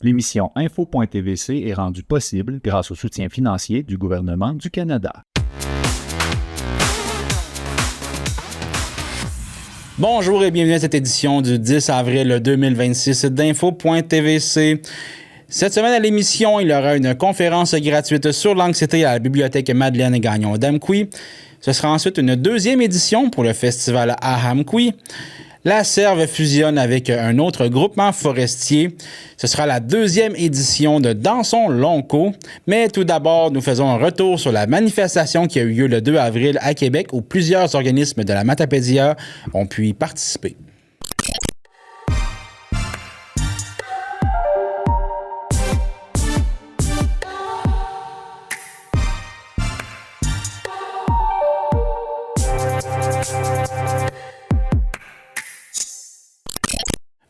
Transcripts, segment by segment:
L'émission Info.tvc est rendue possible grâce au soutien financier du gouvernement du Canada. Bonjour et bienvenue à cette édition du 10 avril 2026 d'Info.tvc. Cette semaine à l'émission, il y aura une conférence gratuite sur l'anxiété à la bibliothèque Madeleine Gagnon d'Amqui. Ce sera ensuite une deuxième édition pour le festival Ahamqui. La Serve fusionne avec un autre groupement forestier. Ce sera la deuxième édition de Dansons Lonco. Mais tout d'abord, nous faisons un retour sur la manifestation qui a eu lieu le 2 avril à Québec où plusieurs organismes de la Matapédia ont pu y participer.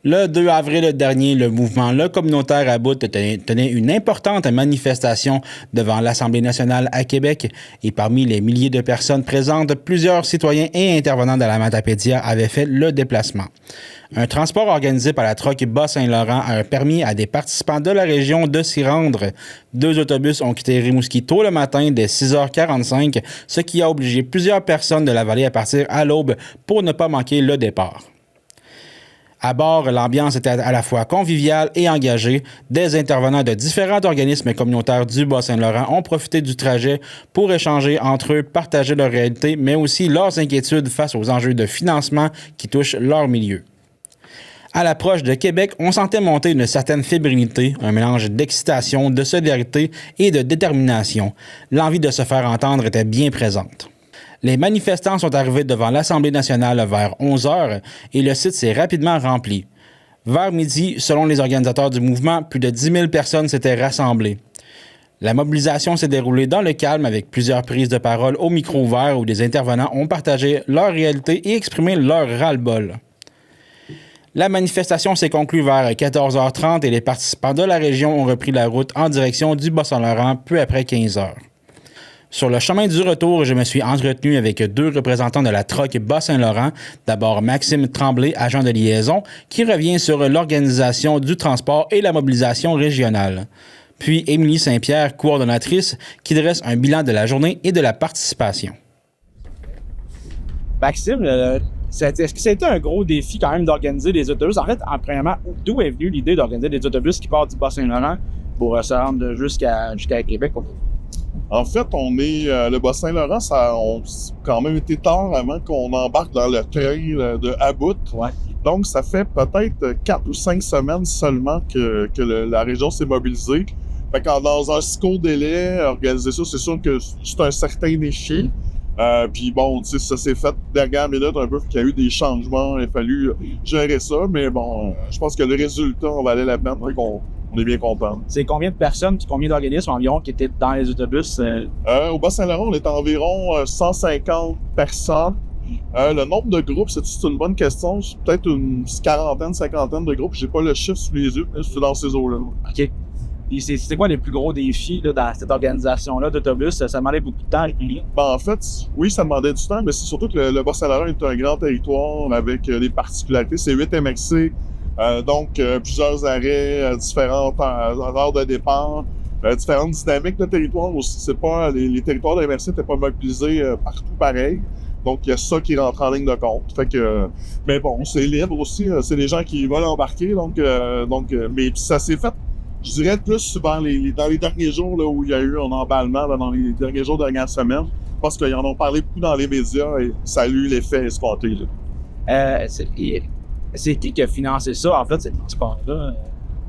Le 2 avril dernier, le mouvement Le Communautaire à bout tenait une importante manifestation devant l'Assemblée nationale à Québec et parmi les milliers de personnes présentes, plusieurs citoyens et intervenants de la Matapédia avaient fait le déplacement. Un transport organisé par la Troc Bas-Saint-Laurent a permis à des participants de la région de s'y rendre. 2 autobus ont quitté Rimouski tôt le matin dès 6h45, ce qui a obligé plusieurs personnes de la vallée à partir à l'aube pour ne pas manquer le départ. À bord, l'ambiance était à la fois conviviale et engagée. Des intervenants de différents organismes communautaires du Bas-Saint-Laurent ont profité du trajet pour échanger entre eux, partager leur réalité, mais aussi leurs inquiétudes face aux enjeux de financement qui touchent leur milieu. À l'approche de Québec, on sentait monter une certaine fébrilité, un mélange d'excitation, de solidarité et de détermination. L'envie de se faire entendre était bien présente. Les manifestants sont arrivés devant l'Assemblée nationale vers 11h et le site s'est rapidement rempli. Vers midi, selon les organisateurs du mouvement, plus de 10 000 personnes s'étaient rassemblées. La mobilisation s'est déroulée dans le calme avec plusieurs prises de parole au micro ouvert où des intervenants ont partagé leur réalité et exprimé leur ras-le-bol. La manifestation s'est conclue vers 14h30 et les participants de la région ont repris la route en direction du Bas-Saint-Laurent peu après 15h. Sur le chemin du retour, je me suis entretenu avec 2 représentants de la Troc Bas-Saint-Laurent. D'abord, Maxime Tremblay, agent de liaison, qui revient sur l'organisation du transport et la mobilisation régionale. Puis Émilie Saint-Pierre, coordonnatrice, qui dresse un bilan de la journée et de la participation. Maxime, est-ce que c'était un gros défi quand même d'organiser des autobus? En fait, premièrement, d'où est venue l'idée d'organiser des autobus qui partent du Bas-Saint-Laurent pour se rendre jusqu'à Québec? En fait, le Bas-Saint-Laurent, ça a quand même été tard avant qu'on embarque dans le trail de About. Ouais. Donc, ça fait peut-être 4 ou 5 semaines seulement que la région s'est mobilisée. Fait que dans un si court délai, organiser ça, c'est sûr que c'est un certain défi. Puis bon, tu sais, ça s'est fait dernière minute un peu, qu'il y a eu des changements, il a fallu gérer ça. Mais bon, je pense que le résultat en valait la peine. Fait qu'on est bien content. C'est combien de personnes et combien d'organismes environ qui étaient dans les autobus? Au Bas-Saint-Laurent, on est environ 150 personnes. Le nombre de groupes, c'est une bonne question. C'est peut-être une quarantaine, cinquantaine de groupes. J'ai pas le chiffre sous les yeux, mais c'est dans ces eaux-là. OK. Et c'est quoi les plus gros défis là, dans cette organisation-là d'autobus? Ça demandait beaucoup de temps. En fait, oui, ça demandait du temps, mais c'est surtout que le Bas-Saint-Laurent est un grand territoire avec des particularités. C'est 8 MXC. Donc, plusieurs arrêts, différentes heures de départ, différentes dynamiques de territoire aussi. C'est pas, les territoires de MRC n'étaient pas mobilisés partout pareil. Donc, il y a ça qui rentre en ligne de compte. Fait que, mais bon, c'est libre aussi. C'est les gens qui veulent embarquer. Mais ça s'est fait, je dirais, plus dans les derniers jours là, où il y a eu un emballement, là, dans les derniers jours de la dernière semaine. Parce qu'ils en ont parlé beaucoup dans les médias et ça a eu l'effet escompté. C'est qui a financé ça, en fait, ce transport-là?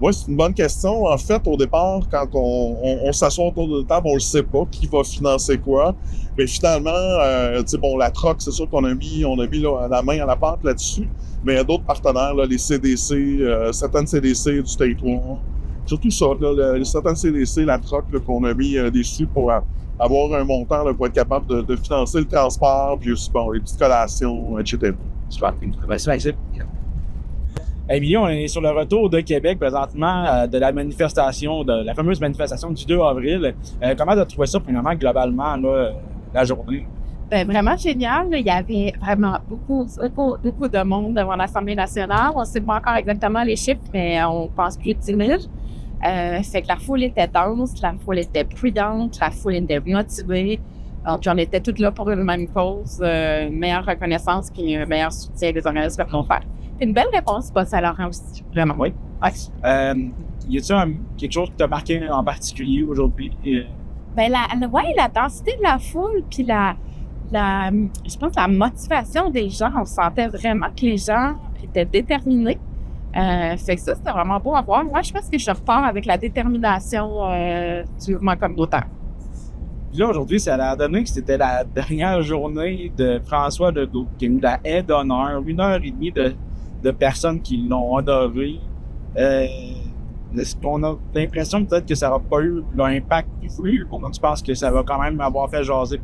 Oui, c'est une bonne question. En fait, au départ, quand on s'assoit autour de la table, on le sait pas qui va financer quoi. Mais finalement, la Troc, c'est sûr qu'on a mis là, la main à la pâte là-dessus. Mais il y a d'autres partenaires, là, les CDC, certaines CDC du territoire. Surtout ça, là, certaines CDC, la Troc, là, qu'on a mis des sous pour avoir un montant là, pour être capable de financer le transport, puis aussi, les petites collations, etc. Super. Merci, Maxime. Émilie, on est sur le retour de Québec présentement de la fameuse manifestation du 2 avril. Comment tu as trouvé ça, premièrement, globalement, là, la journée? Vraiment génial. Il y avait vraiment beaucoup de monde devant l'Assemblée nationale. On ne sait pas encore exactement les chiffres, mais on pense plus de 10 000. Fait que la foule était dense, la foule était prudente, la foule était motivée. Donc, on était toutes là pour une même cause, une meilleure reconnaissance puis un meilleur soutien des organismes communautaires. Une belle réponse, pas Saint-Laurent aussi, vraiment. Oui. Ouais. Y a-t-il quelque chose qui t'a marqué en particulier aujourd'hui? Ben, la densité de la foule puis je pense la motivation des gens, on sentait vraiment que les gens étaient déterminés. Fait que ça, c'était vraiment beau à voir. Moi, je pense que je repars avec la détermination du mouvement communautaire. Puis là, aujourd'hui, ça a donné que c'était la dernière journée de François Legault, qui a eu la haie d'honneur, 1 heure et demie de personnes qui l'ont honoré. Est-ce qu'on a l'impression peut-être que ça n'aura pas eu l'impact voulu? Tu penses que ça va quand même avoir fait jaser?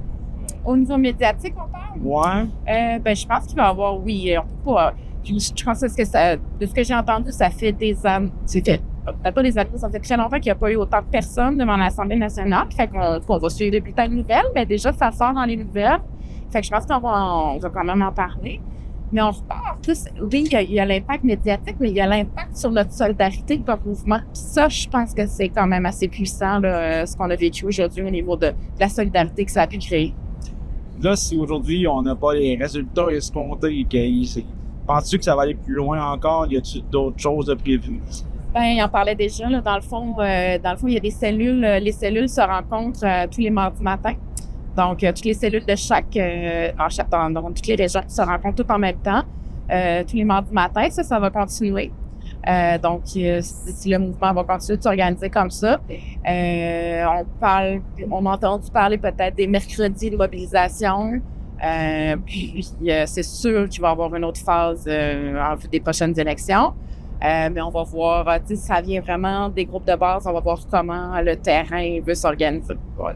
Au niveau médiatique, on parle? Ouais. Je pense qu'il va y avoir, oui, on peut pas. Je pense que de ce que j'ai entendu, ça fait des années. Peut-être pas des années, ça fait très longtemps qu'il n'y a pas eu autant de personnes devant l'Assemblée nationale. Fait qu'on va suivre les bulletins de nouvelles, mais déjà, ça sort dans les nouvelles. Fait que je pense qu'on va quand même en parler. Mais on repart plus. Oui, il y a l'impact médiatique, mais il y a l'impact sur notre solidarité comme mouvement. Puis ça, je pense que c'est quand même assez puissant, là, ce qu'on a vécu aujourd'hui au niveau de la solidarité que ça a pu créer. Là, si aujourd'hui, on n'a pas les résultats escomptés, penses-tu que ça va aller plus loin encore? Y a-t-il d'autres choses de prévues? Il en parlait déjà, là. Dans le fond, il y a des cellules. Les cellules se rencontrent tous les mardis matins. Donc, toutes les cellules de dans toutes les régions se rencontrent toutes en même temps, tous les mardis matins. Ça va continuer. Donc, si le mouvement va continuer de s'organiser comme ça, on a entendu parler peut-être des mercredis de mobilisation. Puis, c'est sûr qu'il va y avoir une autre phase en vue des prochaines élections. Mais on va voir, ça vient vraiment des groupes de base. On va voir comment le terrain veut s'organiser. Ouais.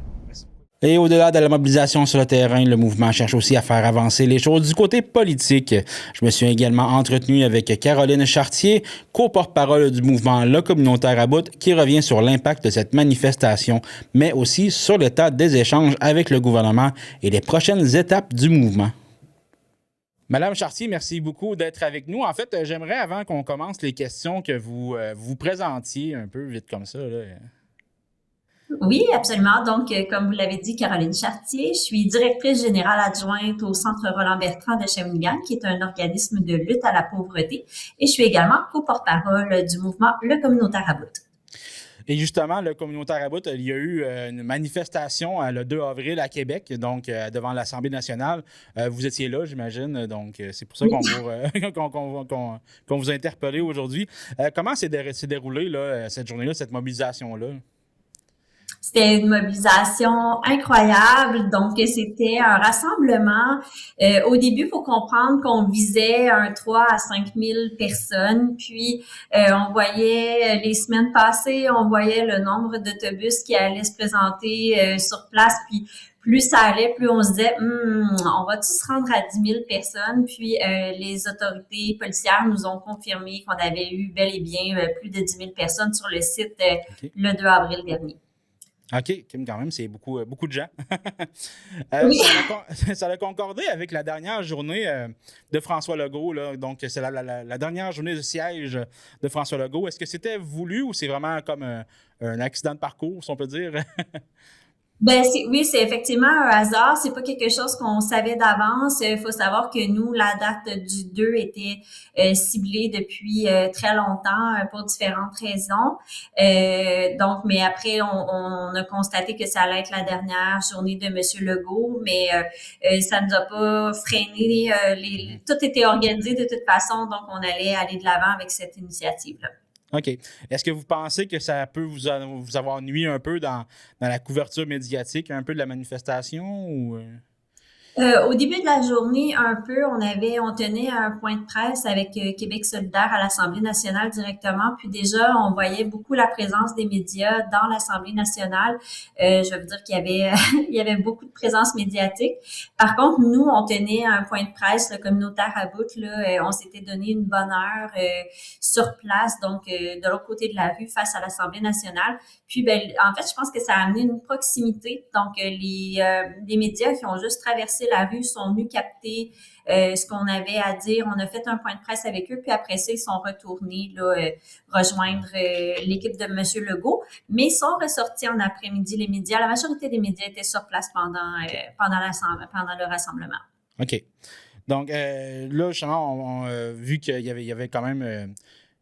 Et au-delà de la mobilisation sur le terrain, le mouvement cherche aussi à faire avancer les choses du côté politique. Je me suis également entretenu avec Caroline Chartier, co-porte-parole du mouvement Le Communautaire à Bout, qui revient sur l'impact de cette manifestation, mais aussi sur l'état des échanges avec le gouvernement et les prochaines étapes du mouvement. Madame Chartier, merci beaucoup d'être avec nous. En fait, j'aimerais, avant qu'on commence les questions, que vous vous présentiez un peu vite comme ça, là. Oui, absolument. Donc, comme vous l'avez dit, Caroline Chartier, je suis directrice générale adjointe au Centre Roland-Bertrand de Shawinigan, qui est un organisme de lutte à la pauvreté. Et je suis également co-porte-parole du mouvement Le Communautaire à Bout. Et justement, le Communautaire à Bout, il y a eu une manifestation le 2 avril à Québec, donc devant l'Assemblée nationale. Vous étiez là, j'imagine, donc c'est pour ça qu'on vous a interpellé aujourd'hui. Comment s'est déroulée là, cette journée-là, cette mobilisation-là? C'était une mobilisation incroyable. Donc, c'était un rassemblement. Au début, il faut comprendre qu'on visait 3 à 5 000 personnes. Puis, on voyait les semaines passées, on voyait le nombre d'autobus qui allaient se présenter sur place. Puis, plus ça allait, plus on se disait, on va-tu se rendre à 10 000 personnes? Puis, les autorités policières nous ont confirmé qu'on avait eu bel et bien plus de 10 000 personnes sur le site le 2 avril dernier. OK, quand même, c'est beaucoup de gens. Oui. Ça a concordé avec la dernière journée de François Legault. Là. Donc, c'est la dernière journée de siège de François Legault. Est-ce que c'était voulu ou c'est vraiment comme un accident de parcours, si on peut dire? Oui, c'est effectivement un hasard. C'est pas quelque chose qu'on savait d'avance. Il faut savoir que nous, la date du 2 était ciblée depuis très longtemps pour différentes raisons. Donc, mais après, on a constaté que ça allait être la dernière journée de Monsieur Legault, mais ça nous a pas freiné. Tout était organisé de toute façon, donc on allait aller de l'avant avec cette initiative-là. OK. Est-ce que vous pensez que ça peut vous avoir nui un peu dans la couverture médiatique, un peu de la manifestation ou... Au début de la journée, un peu, on tenait un point de presse avec Québec solidaire à l'Assemblée nationale directement. Puis déjà, on voyait beaucoup la présence des médias dans l'Assemblée nationale. Je veux dire qu'il y avait, il y avait beaucoup de présence médiatique. Par contre, nous, on tenait un point de presse, le communautaire à Bout, là, on s'était donné une bonne heure sur place, donc de l'autre côté de la rue, face à l'Assemblée nationale. Puis, en fait, je pense que ça a amené une proximité. Donc, les médias qui ont juste traversé traversé la rue, sont venus capter ce qu'on avait à dire. On a fait un point de presse avec eux, puis après ça, ils sont retournés là, rejoindre l'équipe de M. Legault, mais ils sont ressortis en après-midi. Les médias, la majorité des médias étaient sur place pendant le rassemblement. OK. Donc, là, justement, vu qu'il y avait quand même...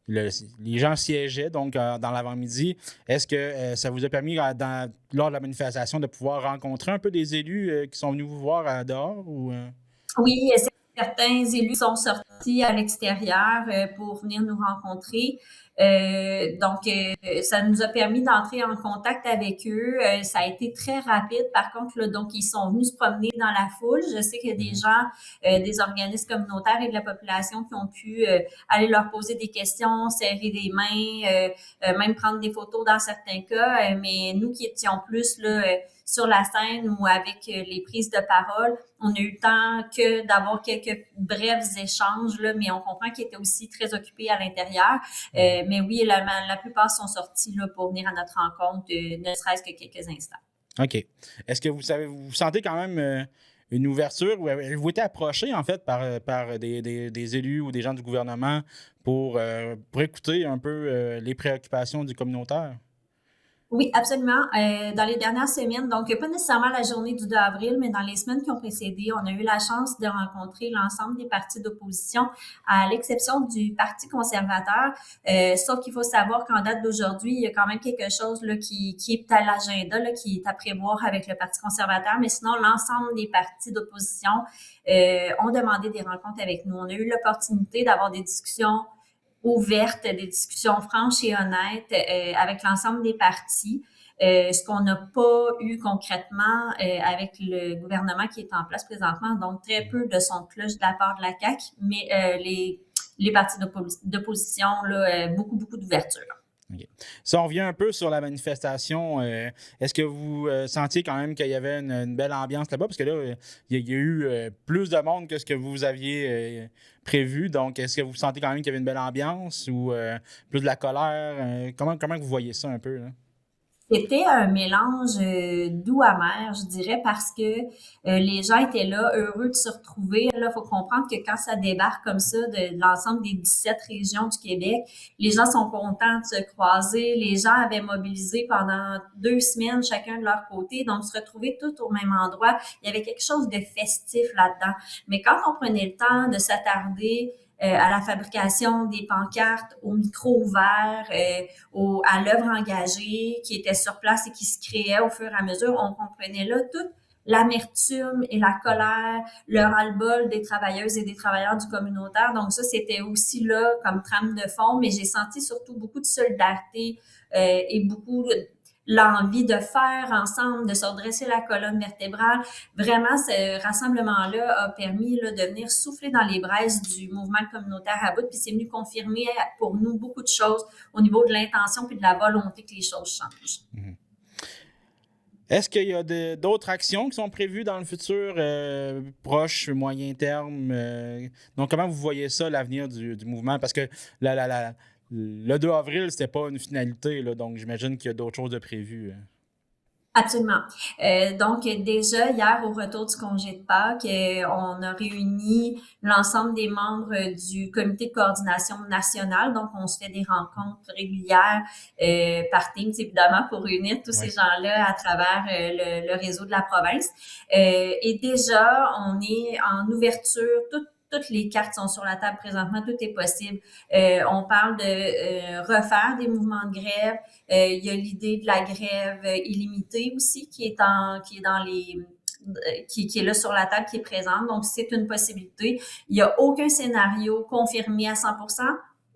les gens siégeaient donc dans l'avant-midi. Est-ce que ça vous a permis, lors de la manifestation, de pouvoir rencontrer un peu des élus qui sont venus vous voir dehors? Ou, Oui, certains élus sont sortis à l'extérieur pour venir nous rencontrer. Donc, ça nous a permis d'entrer en contact avec eux. Ça a été très rapide. Par contre, là, donc, ils sont venus se promener dans la foule. Je sais qu'il y a des gens, des organismes communautaires et de la population qui ont pu aller leur poser des questions, serrer des mains, même prendre des photos dans certains cas. Mais nous qui étions plus là, sur la scène ou avec les prises de parole, on a eu le temps que d'avoir quelques brefs échanges, là, mais on comprend qu'ils étaient aussi très occupés à l'intérieur. Mais oui, la plupart sont sortis là, pour venir à notre rencontre, ne serait-ce que quelques instants. OK. Est-ce que vous sentez quand même une ouverture ou avez-vous été approché, en fait, par des élus ou des gens du gouvernement pour écouter un peu les préoccupations du communautaire? Oui, absolument. Dans les dernières semaines, donc pas nécessairement la journée du 2 avril, mais dans les semaines qui ont précédé, on a eu la chance de rencontrer l'ensemble des partis d'opposition, à l'exception du Parti conservateur. Sauf qu'il faut savoir qu'en date d'aujourd'hui, il y a quand même quelque chose là, qui est à l'agenda, là, qui est à prévoir avec le Parti conservateur. Mais sinon, l'ensemble des partis d'opposition ont demandé des rencontres avec nous. On a eu l'opportunité d'avoir des discussions ouvertes, des discussions franches et honnêtes avec l'ensemble des partis. Ce qu'on n'a pas eu concrètement avec le gouvernement qui est en place présentement, donc très peu de son de cloche de la part de la CAQ, mais les partis d'opposition, là, beaucoup d'ouverture. Okay. Si on revient un peu sur la manifestation, est-ce que vous sentiez quand même qu'il y avait une belle ambiance là-bas? Parce que là, il y a eu plus de monde que ce que vous aviez prévu. Donc, est-ce que vous sentez quand même qu'il y avait une belle ambiance ou plus de la colère? Comment vous voyez ça un peu, là? C'était un mélange doux-amer, je dirais, parce que les gens étaient là, heureux de se retrouver. Là, il faut comprendre que quand ça débarque comme ça de l'ensemble des 17 régions du Québec, les gens sont contents de se croiser. Les gens avaient mobilisé pendant 2 semaines chacun de leur côté, donc se retrouver tous au même endroit. Il y avait quelque chose de festif là-dedans. Mais quand on prenait le temps de s'attarder à la fabrication des pancartes, au micro ouvert, à l'œuvre engagée qui était sur place et qui se créait au fur et à mesure, on comprenait là toute l'amertume et la colère, le ras-le-bol des travailleuses et des travailleurs du communautaire. Donc ça, c'était aussi là comme trame de fond, mais j'ai senti surtout beaucoup de solidarité et beaucoup l'envie de faire ensemble, de se redresser la colonne vertébrale. Vraiment, ce rassemblement-là a permis là, de venir souffler dans les braises du mouvement communautaire à bout, puis c'est venu confirmer pour nous beaucoup de choses au niveau de l'intention puis de la volonté que les choses changent. Mm-hmm. Est-ce qu'il y a d'autres actions qui sont prévues dans le futur, proche, moyen terme? Donc, comment vous voyez ça, l'avenir du mouvement? Parce que le 2 avril, c'était pas une finalité, là, donc j'imagine qu'il y a d'autres choses de prévues. Absolument. Donc, déjà, hier, au retour du congé de Pâques, on a réuni l'ensemble des membres du comité de coordination nationale. Donc, on se fait des rencontres régulières par Teams, évidemment, pour réunir tous ces gens-là à travers le réseau de la province. Et déjà, on est en ouverture, toutes les cartes sont sur la table présentement, tout est possible. On parle de refaire des mouvements de grève. Il y a l'idée de la grève illimitée aussi qui est là sur la table, qui est présente. Donc, c'est une possibilité. Il n'y a aucun scénario confirmé à 100%,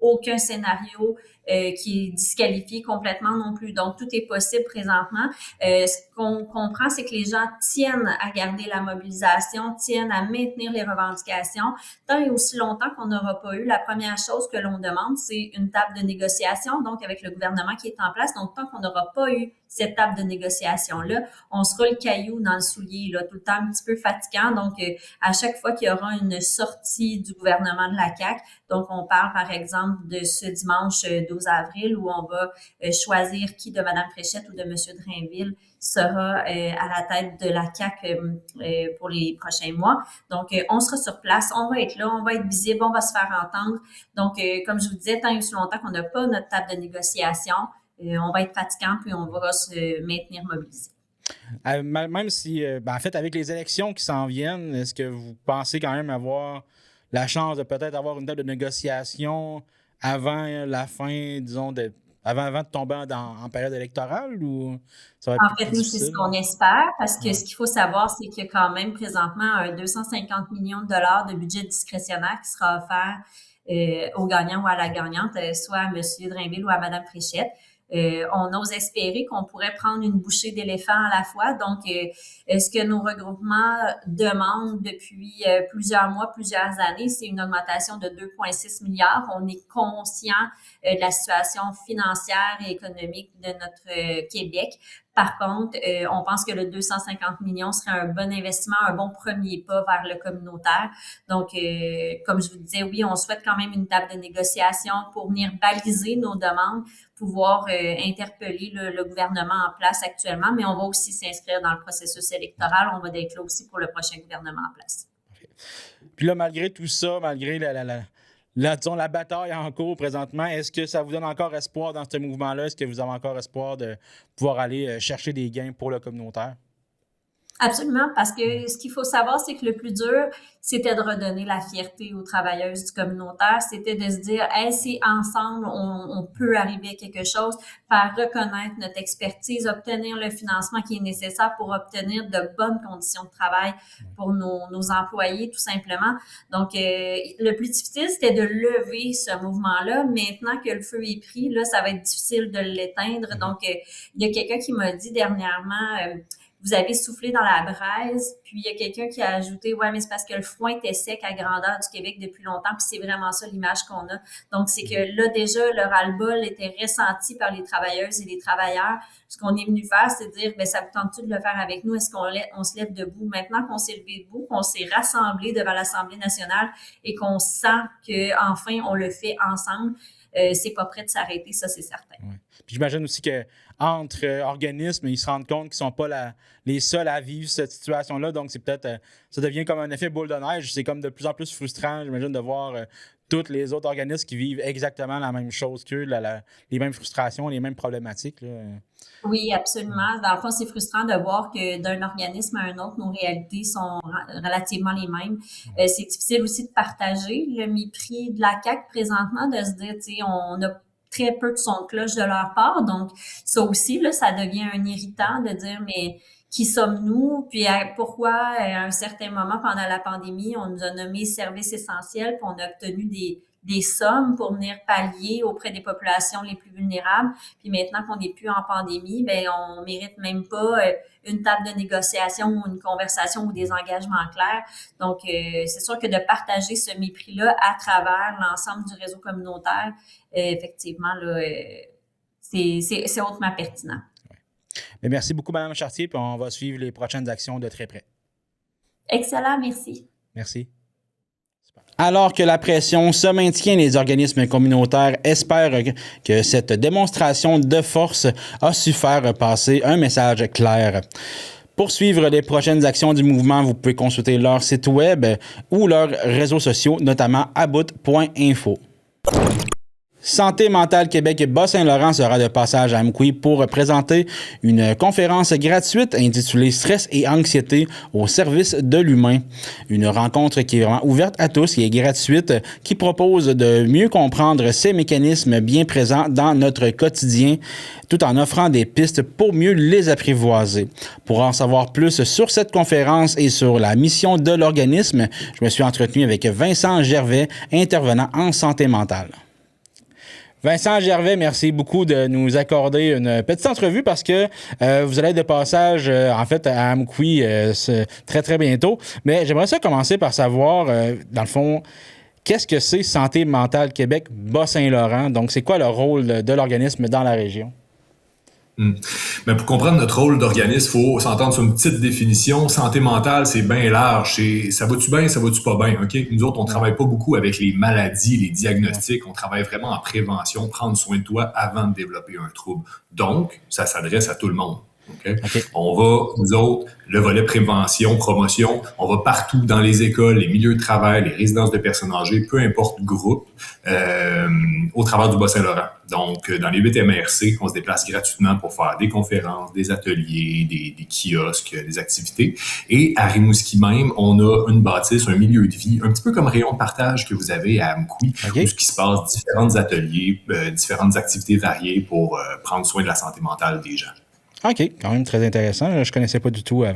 aucun scénario qui est disqualifié complètement non plus. Donc, tout est possible présentement. Ce qu'on comprend, c'est que les gens tiennent à garder la mobilisation, tiennent à maintenir les revendications, tant et aussi longtemps qu'on n'aura pas eu. La première chose que l'on demande, c'est une table de négociation, donc avec le gouvernement qui est en place. Donc, tant qu'on n'aura pas eu cette table de négociation-là, on sera le caillou dans le soulier, là, tout le temps un petit peu fatigant. Donc, à chaque fois qu'il y aura une sortie du gouvernement de la CAQ, donc on parle par exemple de ce dimanche 12 12 avril où on va choisir qui de Mme Fréchette ou de M. Drainville sera à la tête de la CAQ pour les prochains mois. Donc, on sera sur place, on va être là, on va être visible, on va se faire entendre. Donc, comme je vous disais, tant et aussi longtemps qu'on n'a pas notre table de négociation, on va être fatigant puis on va se maintenir mobilisé. Même si, en fait, avec les élections qui s'en viennent, est-ce que vous pensez quand même avoir la chance de peut-être avoir une table de négociation avant la fin, disons, avant de tomber en période électorale ou ça va être En fait, nous, c'est ce qu'on espère parce que ce qu'il faut savoir, c'est qu'il y a quand même présentement un 250 millions de dollars de budget discrétionnaire qui sera offert au gagnant ou à la gagnante, soit à M. Drainville ou à Mme Fréchette. On ose espérer qu'on pourrait prendre une bouchée d'éléphant à la fois. Donc, ce que nos regroupements demandent depuis plusieurs mois, plusieurs années, c'est une augmentation de 2,6 milliards. On est conscient de la situation financière et économique de notre Québec. Par contre, on pense que le 250 millions serait un bon investissement, un bon premier pas vers le communautaire. Donc, comme je vous disais, oui, on souhaite quand même une table de négociation pour venir baliser nos demandes, pouvoir interpeller le gouvernement en place actuellement, mais on va aussi s'inscrire dans le processus électoral. On va être là aussi pour le prochain gouvernement en place. Puis là, malgré tout ça, malgré la bataille en cours présentement, est-ce que ça vous donne encore espoir dans ce mouvement-là? Est-ce que vous avez encore espoir de pouvoir aller chercher des gains pour le communautaire? Absolument, parce que ce qu'il faut savoir, c'est que le plus dur, c'était de redonner la fierté aux travailleuses du communautaire, c'était de se dire, hey, c'est ensemble, on peut arriver à quelque chose, faire reconnaître notre expertise, obtenir le financement qui est nécessaire pour obtenir de bonnes conditions de travail pour nos employés, tout simplement. Donc, le plus difficile, c'était de lever ce mouvement-là. Maintenant que le feu est pris, là, ça va être difficile de l'éteindre. Donc, il y a quelqu'un qui m'a dit dernièrement, vous avez soufflé dans la braise, puis il y a quelqu'un qui a ajouté « Ouais, mais c'est parce que le foin était sec à grandeur du Québec depuis longtemps, puis c'est vraiment ça l'image qu'on a. » Donc, c'est que là, déjà, le ras-le-bol était ressenti par les travailleuses et les travailleurs. Ce qu'on est venu faire, c'est dire « Ben, ça vous tente-tu de le faire avec nous? Est-ce qu'on se lève debout? » Maintenant qu'on s'est levé debout, qu'on s'est rassemblés devant l'Assemblée nationale et qu'on sent qu'enfin, on le fait ensemble, c'est pas prêt de s'arrêter, ça, c'est certain. Ouais. Puis j'imagine aussi qu'entre organismes, ils se rendent compte qu'ils ne sont pas les seuls à vivre cette situation-là. Donc, c'est peut-être ça devient comme un effet boule de neige. C'est comme de plus en plus frustrant, j'imagine, de voir tous les autres organismes qui vivent exactement la même chose qu'eux, les mêmes frustrations, les mêmes problématiques. Là. Oui, absolument. Dans le fond, c'est frustrant de voir que d'un organisme à un autre, nos réalités sont relativement les mêmes. C'est difficile aussi de partager le mépris de la CAQ présentement, de se dire, tu sais, on a très peu de son de cloche de leur part. Donc, ça aussi, là, ça devient un irritant de dire, mais qui sommes-nous? Puis pourquoi, à un certain moment, pendant la pandémie, on nous a nommé services essentiels, puis on a obtenu des sommes pour venir pallier auprès des populations les plus vulnérables. Puis maintenant qu'on n'est plus en pandémie, ben on mérite même pas une table de négociation ou une conversation ou des engagements clairs. Donc, c'est sûr que de partager ce mépris-là à travers l'ensemble du réseau communautaire, effectivement, là, c'est hautement pertinent. Mais merci beaucoup, Mme Chartier, puis on va suivre les prochaines actions de très près. Excellent, merci. Merci. Alors que la pression se maintient, les organismes communautaires espèrent que cette démonstration de force a su faire passer un message clair. Pour suivre les prochaines actions du mouvement, vous pouvez consulter leur site web ou leurs réseaux sociaux, notamment about.info. Santé mentale Québec Bas-Saint-Laurent sera de passage à Amqui pour présenter une conférence gratuite intitulée Stress et anxiété au service de l'humain. Une rencontre qui est vraiment ouverte à tous, qui est gratuite, qui propose de mieux comprendre ces mécanismes bien présents dans notre quotidien, tout en offrant des pistes pour mieux les apprivoiser. Pour en savoir plus sur cette conférence et sur la mission de l'organisme, je me suis entretenu avec Vincent Gervais, intervenant en santé mentale. Vincent Gervais, merci beaucoup de nous accorder une petite entrevue parce que vous allez être de passage, en fait, à Amqui très, très bientôt. Mais j'aimerais ça commencer par savoir, dans le fond, qu'est-ce que c'est Santé mentale Québec Bas-Saint-Laurent? Donc, c'est quoi le rôle de l'organisme dans la région? Mais pour comprendre notre rôle d'organisme, il faut s'entendre sur une petite définition. Santé mentale, c'est bien large. Ça va-tu bien, ça va-tu pas bien? OK? Nous autres, on travaille pas beaucoup avec les maladies, les diagnostics. On travaille vraiment en prévention, prendre soin de toi avant de développer un trouble. Donc, ça s'adresse à tout le monde. Okay? On va, nous autres, le volet prévention, promotion, on va partout dans les écoles, les milieux de travail, les résidences de personnes âgées, peu importe le groupe, au travers du Bas-Saint-Laurent. Donc, dans les 8 MRC, on se déplace gratuitement pour faire des conférences, des ateliers, des kiosques, des activités. Et à Rimouski même, on a une bâtisse, un milieu de vie, un petit peu comme Rayon de partage que vous avez à Amkoui, où ce qui se passe, différents ateliers, différentes activités variées pour prendre soin de la santé mentale des gens. OK, quand même très intéressant. Je connaissais pas du tout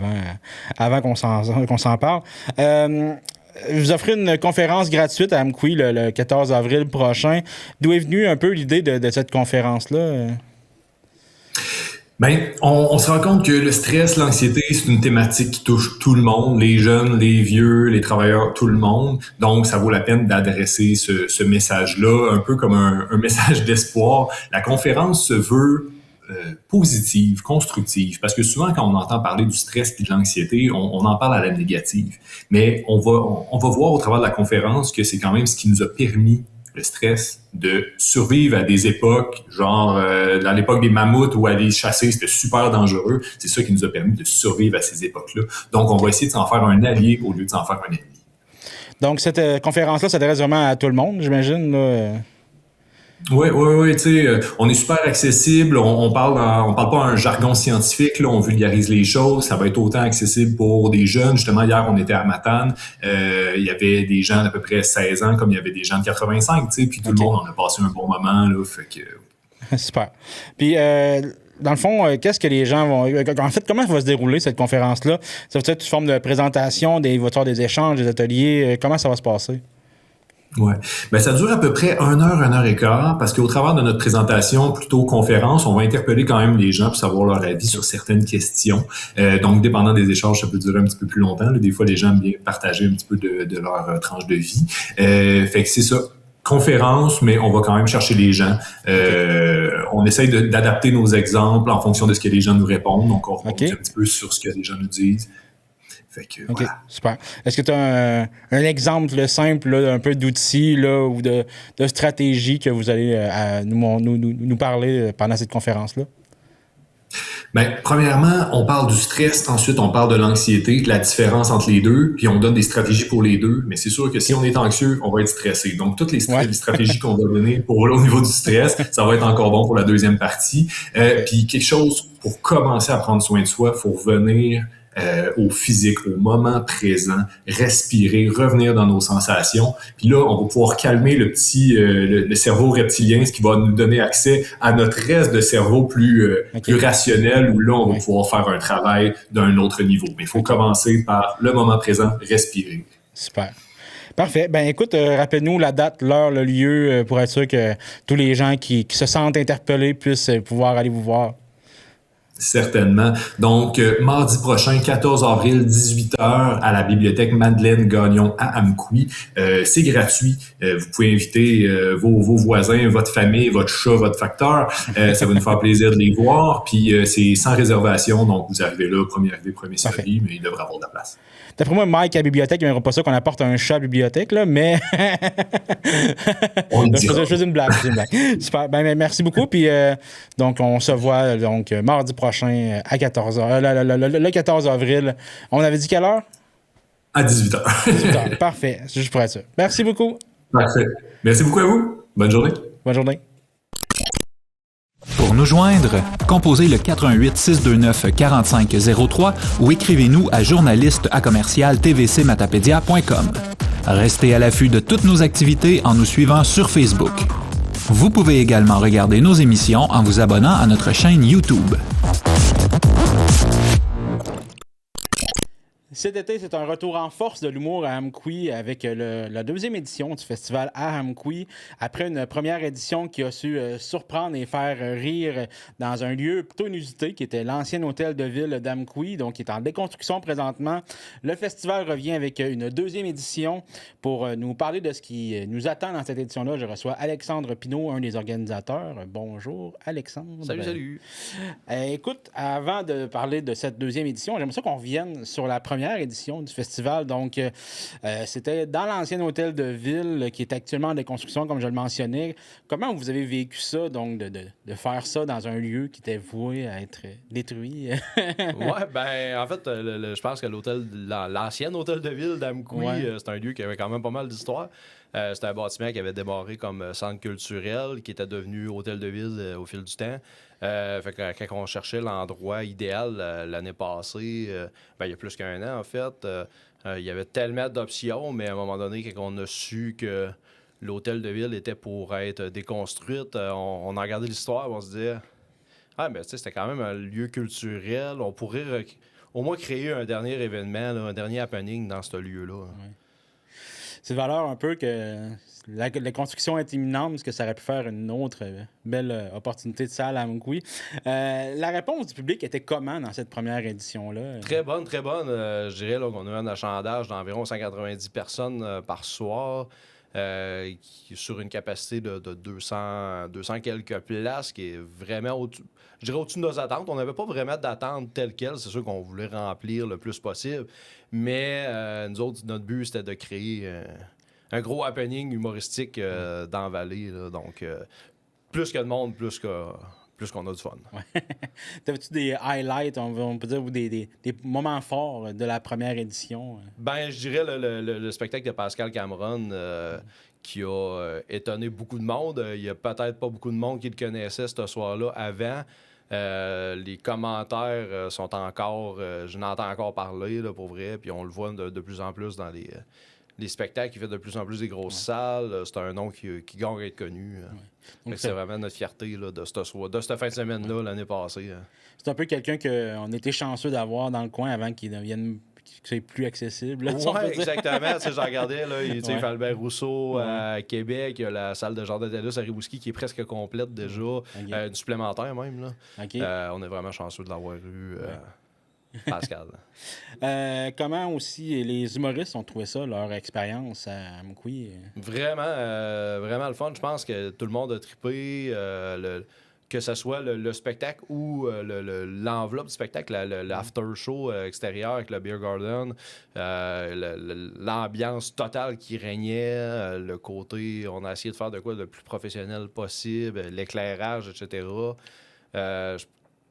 avant qu'on s'en parle. Je vous offre une conférence gratuite à Amkoui le 14 avril prochain. D'où est venue un peu l'idée de cette conférence-là? Bien, on se rend compte que le stress, l'anxiété, c'est une thématique qui touche tout le monde, les jeunes, les vieux, les travailleurs, tout le monde. Donc, ça vaut la peine d'adresser ce message-là, un peu comme un message d'espoir. La conférence se veut positive, constructive, parce que souvent quand on entend parler du stress et de l'anxiété, on en parle à la négative. Mais on va voir au travers de la conférence que c'est quand même ce qui nous a permis, le stress, de survivre à des époques, genre dans l'époque des mammouths où aller chasser, c'était super dangereux. C'est ça qui nous a permis de survivre à ces époques-là. Donc, on va essayer de s'en faire un allié au lieu de s'en faire un ennemi. Donc, cette conférence-là s'adresse vraiment à tout le monde, j'imagine, là. Oui, tu sais, on est super accessible, on parle pas un jargon scientifique, là, on vulgarise les choses, ça va être autant accessible pour des jeunes. Justement, hier, on était à Matane, il y avait des gens d'à peu près 16 ans, comme il y avait des gens de 85, tu sais, puis tout le monde en a passé un bon moment, là, fait que... Super. Puis, dans le fond, qu'est-ce que les gens vont... En fait, comment va se dérouler cette conférence-là? Ça va être une forme de présentation, il va y avoir des échanges, des ateliers, comment ça va se passer? Ouais. Ben, ça dure à peu près 1 heure et quart, parce qu'au travers de notre présentation, plutôt conférence, on va interpeller quand même les gens pour savoir leur avis sur certaines questions. Donc, dépendant des échanges, ça peut durer un petit peu plus longtemps. Là. Des fois, les gens aiment bien partager un petit peu de leur tranche de vie. Fait que c'est ça. Conférence, mais on va quand même chercher les gens. On essaye d'adapter nos exemples en fonction de ce que les gens nous répondent. Donc, on rebondit un petit peu sur ce que les gens nous disent. Fait que, voilà. Super. Est-ce que tu as un exemple simple, là, un peu d'outils là, ou de stratégie que vous allez nous parler pendant cette conférence-là? Bien, premièrement, on parle du stress, ensuite on parle de l'anxiété, la différence entre les deux, puis on donne des stratégies pour les deux. Mais c'est sûr que si on est anxieux, on va être stressé. Donc, toutes les stratégies qu'on va donner au niveau du stress, ça va être encore bon pour la deuxième partie. Puis quelque chose, pour commencer à prendre soin de soi, il faut revenir au physique, au moment présent, respirer, revenir dans nos sensations. Puis là, on va pouvoir calmer le petit le cerveau reptilien, ce qui va nous donner accès à notre reste de cerveau plus rationnel, où là, on va pouvoir faire un travail d'un autre niveau. Mais il faut commencer par le moment présent, respirer. Super. Parfait. Ben écoute, rappelle-nous la date, l'heure, le lieu, pour être sûr que tous les gens qui se sentent interpellés puissent pouvoir aller vous voir. Certainement. Donc, mardi prochain, 14 avril, 18h, à la bibliothèque Madeleine Gagnon à Amkoui. C'est gratuit. Vous pouvez inviter vos voisins, votre famille, votre chat, votre facteur. Ça va nous faire plaisir de les voir. Puis, c'est sans réservation. Donc, vous arrivez là, premier arrivé, premier servi, mais il devrait avoir de la place. D'après moi, Mike, à la bibliothèque, il n'aimera pas ça qu'on apporte un chat à la bibliothèque, là, mais... Je faisais une blague. Super. Ben, merci beaucoup. Puis, donc, on se voit donc mardi prochain à 14h. Le 14 avril. On avait dit quelle heure? À 18h. 18h. Parfait. C'est juste pour être sûr. Merci beaucoup. Parfait. Merci beaucoup à vous. Bonne journée. Bonne journée. Pour nous joindre, composez le 418-629-4503 ou écrivez-nous à journaliste@tvcmatapedia.com. Restez à l'affût de toutes nos activités en nous suivant sur Facebook. Vous pouvez également regarder nos émissions en vous abonnant à notre chaîne YouTube. Cet été, c'est un retour en force de l'humour à Amqui avec la deuxième édition du festival à Amqui. Après une première édition qui a su surprendre et faire rire dans un lieu plutôt inusité qui était l'ancien hôtel de ville d'Amqui, donc qui est en déconstruction présentement. Le festival revient avec une deuxième édition. Pour nous parler de ce qui nous attend dans cette édition-là, je reçois Alexandre Pinault, un des organisateurs. Bonjour, Alexandre. Salut. Écoute, avant de parler de cette deuxième édition, j'aimerais ça qu'on revienne sur la première édition du festival. Donc, c'était dans l'ancien hôtel de ville qui est actuellement en déconstruction, comme je le mentionnais. Comment vous avez vécu ça, donc, de faire ça dans un lieu qui était voué à être détruit? Ouais, ben, en fait, je pense que l'ancien hôtel de ville d'Amqui, c'est un lieu qui avait quand même pas mal d'histoire. C'était un bâtiment qui avait démarré comme centre culturel, qui était devenu hôtel de ville au fil du temps. Fait que quand on cherchait l'endroit idéal l'année passée, il y a plus qu'un an en fait, il y avait tellement d'options, mais à un moment donné, quand on a su que l'hôtel de ville était pour être déconstruite, on a regardé l'histoire et on se disait ah, ben, tu sais, c'était quand même un lieu culturel, on pourrait au moins créer un dernier événement, là, un dernier happening dans ce lieu-là. Ouais. C'est de valeur un peu que la construction est imminente, parce que ça aurait pu faire une autre belle opportunité de salle à Amqui. La réponse du public était comment dans cette première édition-là? Très bonne, très bonne. Je dirais là, qu'on a eu un achalandage d'environ 190 personnes par soir. Sur une capacité de 200 quelques places, qui est vraiment je dirais au-dessus de nos attentes. On n'avait pas vraiment d'attente telle quelle. C'est sûr qu'on voulait remplir le plus possible. Mais nous autres, notre but, c'était de créer un gros happening humoristique dans la vallée. Là. Donc, plus que de monde, plus qu'on a du fun. Ouais. T'avais-tu des highlights, on peut dire, ou des moments forts de la première édition? Ben, je dirais le spectacle de Pascal Cameron qui a étonné beaucoup de monde. Il y a peut-être pas beaucoup de monde qui le connaissait ce soir-là avant. Les commentaires sont encore... je n'entends encore parler, là, pour vrai, puis on le voit de plus en plus dans les spectacles, il fait de plus en plus des grosses salles. C'est un nom qui gagne à être connu. Donc c'est vraiment notre fierté là, de cette fin de semaine-là, l'année passée. C'est un peu quelqu'un qu'on était chanceux d'avoir dans le coin avant qu'il devienne plus accessible. Oui, exactement. Je regardais, là, il y a Albert Rousseau à Québec, il y a la salle de Jardin d'Ellis à Rimouski qui est presque complète déjà, une supplémentaire même. Là. On est vraiment chanceux de l'avoir eu. Pascal. Comment aussi les humoristes ont trouvé ça, leur expérience à Amqui? Vraiment le fun. Je pense que tout le monde a trippé. Que ce soit le spectacle ou l'enveloppe du spectacle, l'after-show extérieur avec le Beer Garden, l'ambiance totale qui régnait, le côté, on a essayé de faire de quoi le plus professionnel possible, l'éclairage, etc.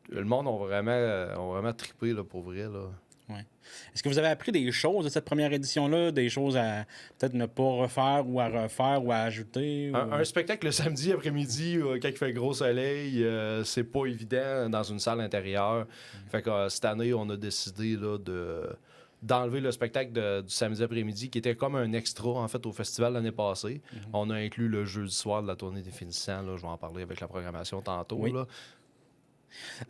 Le monde ont vraiment trippé là, pour vrai. Là. Ouais. Est-ce que vous avez appris des choses de cette première édition-là? Des choses à peut-être ne pas refaire ou à refaire ou à ajouter? Un spectacle le samedi après-midi, quand il fait gros soleil, c'est pas évident dans une salle intérieure. Fait que cette année, on a décidé là, d'enlever le spectacle du samedi après-midi, qui était comme un extra, en fait, au festival l'année passée. On a inclus le jeudi soir de la tournée des finissants. Là, je vais en parler avec la programmation tantôt. Oui. Là.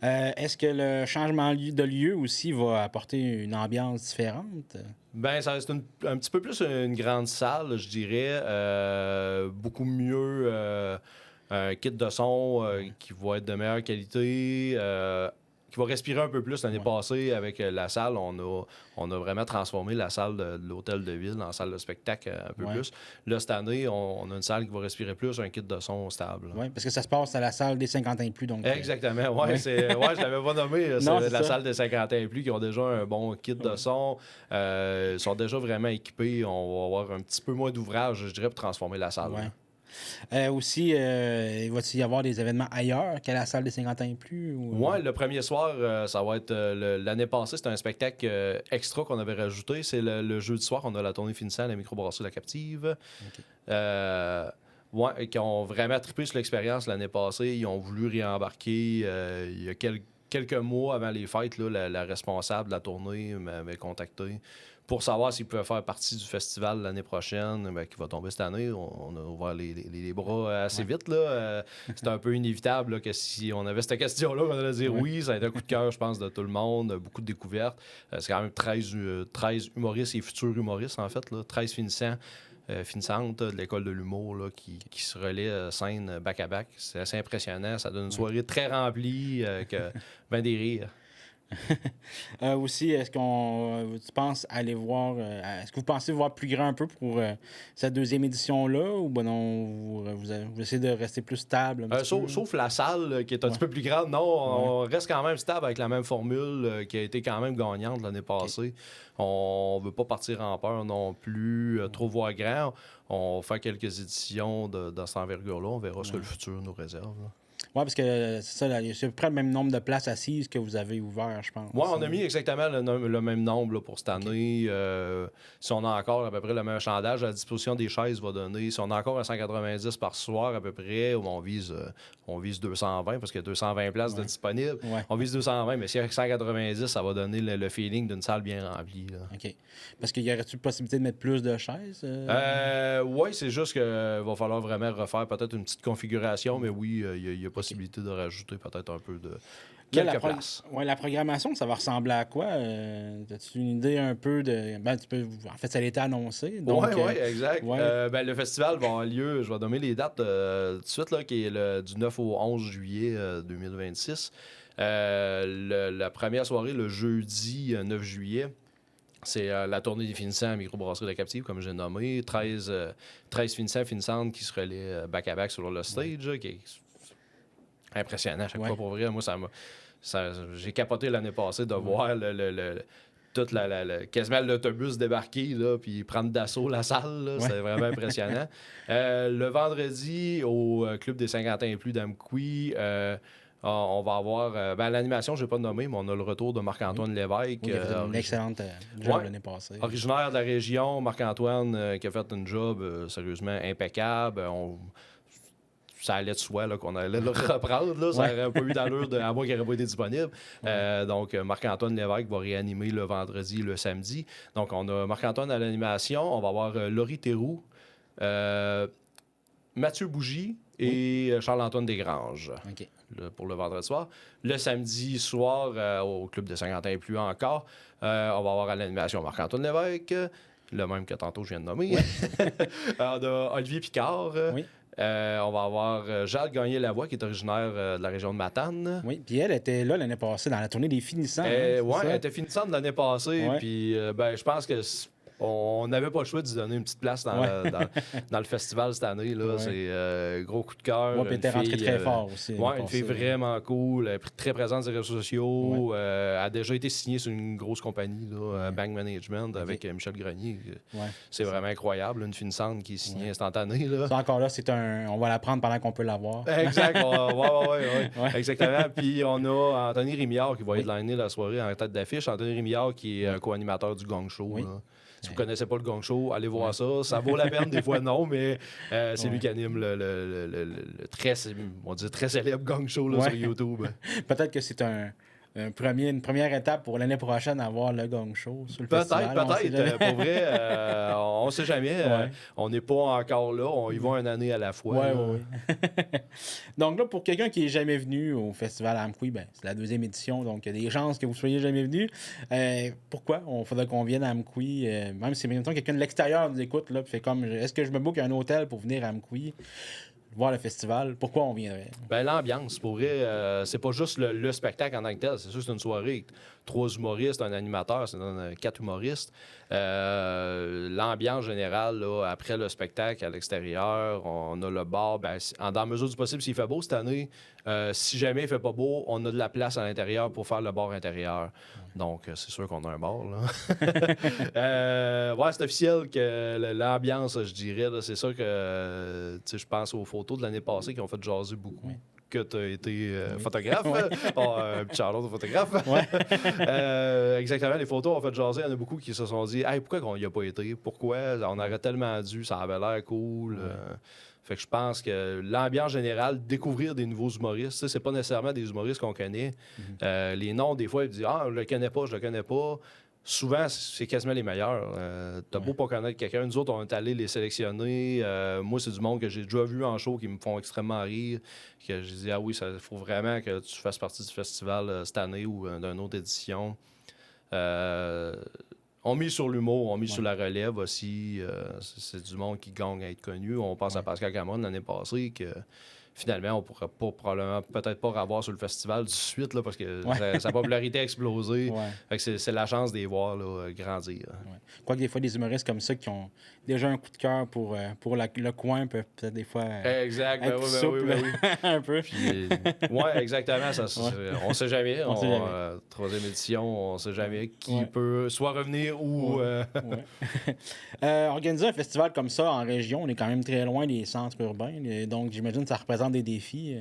Est-ce que le changement de lieu aussi va apporter une ambiance différente? Ben, ça reste un petit peu plus une grande salle, je dirais. Beaucoup mieux. Un kit de son qui va être de meilleure qualité. Qui va respirer un peu plus l'année passée avec la salle. On a vraiment transformé la salle de l'hôtel de ville en salle de spectacle un peu plus. Là, cette année, on a une salle qui va respirer plus, un kit de son stable. Oui, parce que ça se passe à la salle des 50 ans et plus. Donc, exactement. Je l'avais pas nommé. C'est la salle des 50 ans et plus qui ont déjà un bon kit de son. Ils sont déjà vraiment équipés. On va avoir un petit peu moins d'ouvrage, je dirais, pour transformer la salle. Aussi, va-t-il y avoir des événements ailleurs qu'à la salle des 50 ans et plus? Oui, le premier soir, ça va être... l'année passée, c'était un spectacle extra qu'on avait rajouté. C'est le jeudi soir, on a la tournée finissant à la microbrasserie La Captive. Qui ont vraiment trippé sur l'expérience l'année passée. Ils ont voulu réembarquer. Il y a quelques mois avant les fêtes, là, la responsable de la tournée m'avait contacté pour savoir s'il pouvait faire partie du festival l'année prochaine, qui va tomber cette année. On a ouvert les bras assez vite. C'était un peu inévitable là, que si on avait cette question-là, on allait dire oui. Ça a été un coup de cœur, je pense, de tout le monde. Beaucoup de découvertes. C'est quand même 13 humoristes et futurs humoristes, en fait. Là, 13 finissantes de l'école de l'humour là, qui se relaient scène back-à-back. C'est assez impressionnant. Ça donne une soirée très remplie, ben des rires. Aussi, est-ce tu penses aller voir... est-ce que vous pensez voir plus grand un peu pour cette deuxième édition-là ou ben non, vous essayez de rester plus stable? Sauf la salle qui est un petit peu plus grande. Non, on reste quand même stable avec la même formule qui a été quand même gagnante l'année passée. On veut pas partir en peur non plus, trop voir grand. On fait quelques éditions dans cette envergure-là. On verra ce que le futur nous réserve. Là. Oui, parce que c'est ça, c'est à peu près le même nombre de places assises que vous avez ouvert, je pense. Oui, on a mis exactement le même nombre là, pour cette année. Si on a encore à peu près le même achalandage, la disposition des chaises va donner. Si on a encore un 190 par soir à peu près, on vise 220 parce qu'il y a 220 places de disponibles. Ouais. On vise 220, mais si avec 190, ça va donner le feeling d'une salle bien remplie. Là. OK. Parce qu'il y aurait-il possibilité de mettre plus de chaises? Oui, c'est juste qu'il va falloir vraiment refaire peut-être une petite configuration, mais oui, il y a possibilité de rajouter peut-être un peu de quelques places. Oui, la programmation, ça va ressembler à quoi? As-tu une idée un peu de... En fait, ça a été annoncé. Oui, exact. Ouais. Le festival va avoir lieu, je vais nommer les dates tout de suite, là, qui est du 9 au 11 juillet 2026. La première soirée, le jeudi 9 juillet, c'est la tournée des finissants à Microbrasserie de la Captive, comme j'ai nommé. 13 finissantes qui se relaient back-à-back sur le stage, qui est impressionnant à chaque fois. Pour vrai, moi, j'ai capoté l'année passée de voir quasiment l'autobus débarquer là, puis prendre d'assaut la salle. Là, c'est vraiment impressionnant. Le vendredi, au Club des 50 ans et plus d'Amqui, on va avoir... l'animation, je ne vais pas nommer, mais on a le retour de Marc-Antoine Lévesque. Il a fait une excellente job l'année passée. Originaire de la région, Marc-Antoine qui a fait un job sérieusement impeccable. Ça allait de soi là, qu'on allait le reprendre. Là. Ça n'aurait pas eu d'allure à moi qui n'aurait pas été disponible. Donc, Marc-Antoine Lévesque va réanimer le vendredi et le samedi. Donc, on a Marc-Antoine à l'animation. On va avoir Laurie Théroux, Mathieu Bougie et Charles-Antoine Desgranges pour le vendredi soir. Le samedi soir, au Club de 50 ans et plus encore, on va avoir à l'animation Marc-Antoine Lévesque, le même que tantôt je viens de nommer. On a Olivier Picard. On va avoir Jade Gagné-Lavoie, qui est originaire de la région de Matane. Oui, puis elle était là l'année passée, dans la tournée des finissants. Oui, elle était finissante l'année passée. Puis je pense que on n'avait pas le choix de lui donner une petite place dans le festival cette année. Là. C'est gros coup de cœur. Oui, puis elle était rentrée très fort aussi. Oui, une fille vraiment cool. Elle est très présente sur les réseaux sociaux. Elle a déjà été signée sur une grosse compagnie, là, Bank Management, avec Michel Grenier. C'est vraiment incroyable, une finissante qui est signée instantanée. Là. Ça, encore là, on va la prendre pendant qu'on peut l'avoir. Exact. Oui. Exactement. Puis on a Anthony Rémillard qui va headliner la soirée en tête d'affiche. Anthony Rémillard qui est un co-animateur du Gong Show. Si vous ne connaissez pas le Gong Show, allez voir ça. Ça vaut la peine, des fois non, mais c'est lui qui anime le très célèbre Gong Show là, sur YouTube. Peut-être que c'est une première étape pour l'année prochaine à voir le Gong Show sur le festival. Peut-être. Pour vrai, on ne sait jamais. On n'est pas encore là. On y va une année à la fois. Oui. Donc là, pour quelqu'un qui n'est jamais venu au festival Amqui, c'est la deuxième édition, donc il y a des chances que vous ne soyez jamais venu. Pourquoi? Il faudrait qu'on vienne à Amqui, même si maintenant quelqu'un de l'extérieur nous écoute, là, fait comme, est-ce que je me book un hôtel pour venir à Amqui? Voir le festival, pourquoi on viendrait? L'ambiance, pour vrai, c'est pas juste le spectacle en tant que tel, c'est sûr que c'est une soirée. 3 humoristes, un animateur, c'est 4 humoristes. L'ambiance générale, là, après le spectacle à l'extérieur, on a le bar. Dans la mesure du possible, s'il fait beau cette année, si jamais il fait pas beau, on a de la place à l'intérieur pour faire le bar intérieur. Donc, c'est sûr qu'on a un bar. Là. C'est officiel que l'ambiance, je dirais, là, c'est sûr que je pense aux photos de l'année passée qui ont fait jaser beaucoup. Que tu as été photographe. Un petit Charlotte de photographe. Exactement, les photos ont fait jaser. Il y en a beaucoup qui se sont dit pourquoi on n'y a pas été? Pourquoi? On aurait tellement dû, ça avait l'air cool. Fait que je pense que l'ambiance générale, découvrir des nouveaux humoristes, c'est pas nécessairement des humoristes qu'on connaît. Les noms, des fois, ils disent « Ah, je le connais pas. » Souvent, c'est quasiment les meilleurs. T'as beau pas connaître quelqu'un. Nous autres, on est allés les sélectionner. Moi, c'est du monde que j'ai déjà vu en show qui me font extrêmement rire. Que je dis, ah oui, il faut vraiment que tu fasses partie du festival cette année ou d'une autre édition. On mise sur l'humour, on mise sur la relève aussi. C'est du monde qui gagne à être connu. On pense à Pascal Cameron l'année passée que finalement, on pourrait pas probablement peut-être pas revoir sur le festival du suite là, parce que sa popularité a explosé. Fait que c'est la chance de les voir là, grandir. Quoique des fois, des humoristes comme ça qui ont déjà un coup de cœur pour le coin peuvent peut-être des fois exact, être souple, un peu. Oui, exactement. On sait jamais. Troisième édition, on sait jamais qui peut soit revenir ou... Organiser un festival comme ça en région, on est quand même très loin des centres urbains. Donc, j'imagine que ça représente des défis.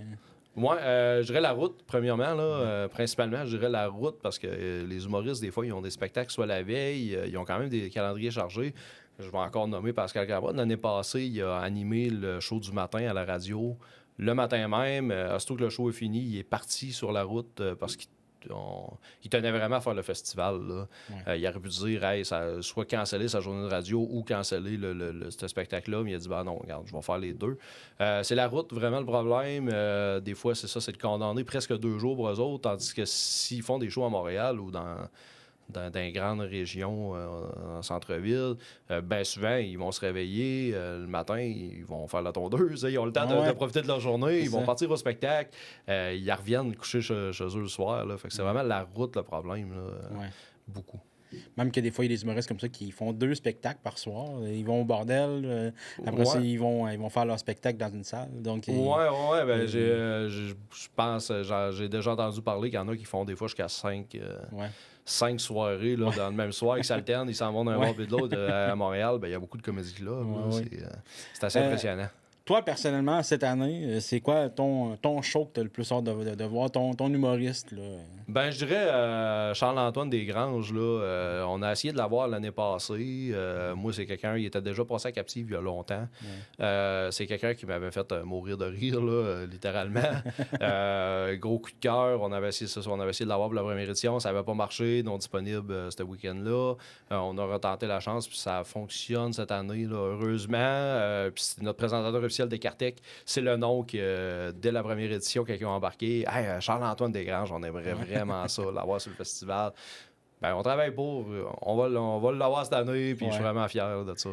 Moi, je dirais la route, premièrement. Là, principalement, je dirais la route parce que les humoristes, des fois, ils ont des spectacles soit la veille, ils ont quand même des calendriers chargés. Je vais encore nommer Pascal Cameron. L'année passée, il a animé le show du matin à la radio. Le matin même, aussitôt que le show est fini, il est parti sur la route parce qu'il tenait vraiment à faire le festival. Là. Il aurait pu dire soit canceller sa journée de radio ou canceller ce spectacle-là, mais il a dit non, regarde, je vais faire les deux. C'est la route vraiment le problème. Des fois, c'est ça, c'est de condamner presque 2 jours pour eux autres, tandis que s'ils font des shows à Montréal ou dans une grande région en centre-ville, bien souvent, ils vont se réveiller le matin, ils vont faire la tondeuse, ils ont le temps de profiter de leur journée, ils vont partir au spectacle, ils reviennent coucher chez eux le soir. Là. Fait que c'est vraiment la route le problème, là, beaucoup. Même que des fois, il y a des humoristes comme ça qui font 2 spectacles par soir. Ils vont au bordel. Après ça, ils vont faire leur spectacle dans une salle. Donc, je pense, j'ai déjà entendu parler qu'il y en a qui font des fois jusqu'à 5 soirées là, dans le même soir, ils s'alternent, ils s'en vont d'un bord et de l'autre à Montréal. Il y a beaucoup de comédie clubs. C'est assez impressionnant. Toi, personnellement, cette année, c'est quoi ton show que tu as le plus hâte de voir, ton humoriste? Là? Ben, je dirais Charles-Antoine Desgranges. Là, on a essayé de l'avoir l'année passée. Moi, c'est quelqu'un, il était déjà passé à Captive il y a longtemps. C'est quelqu'un qui m'avait fait mourir de rire, là, littéralement. Gros coup de cœur. On avait essayé de l'avoir pour la première édition. Ça n'avait pas marché, non disponible ce week-end-là. On a retenté la chance, puis ça fonctionne cette année, là, heureusement. Puis c'est notre présentateur officiel des Cartec, c'est le nom que dès la première édition, quand ils ont embarqué, Charles-Antoine Desgranges, on aimerait vraiment ça, l'avoir sur le festival. Ben, on travaille pour, on va l'avoir cette année, puis je suis vraiment fier de ça.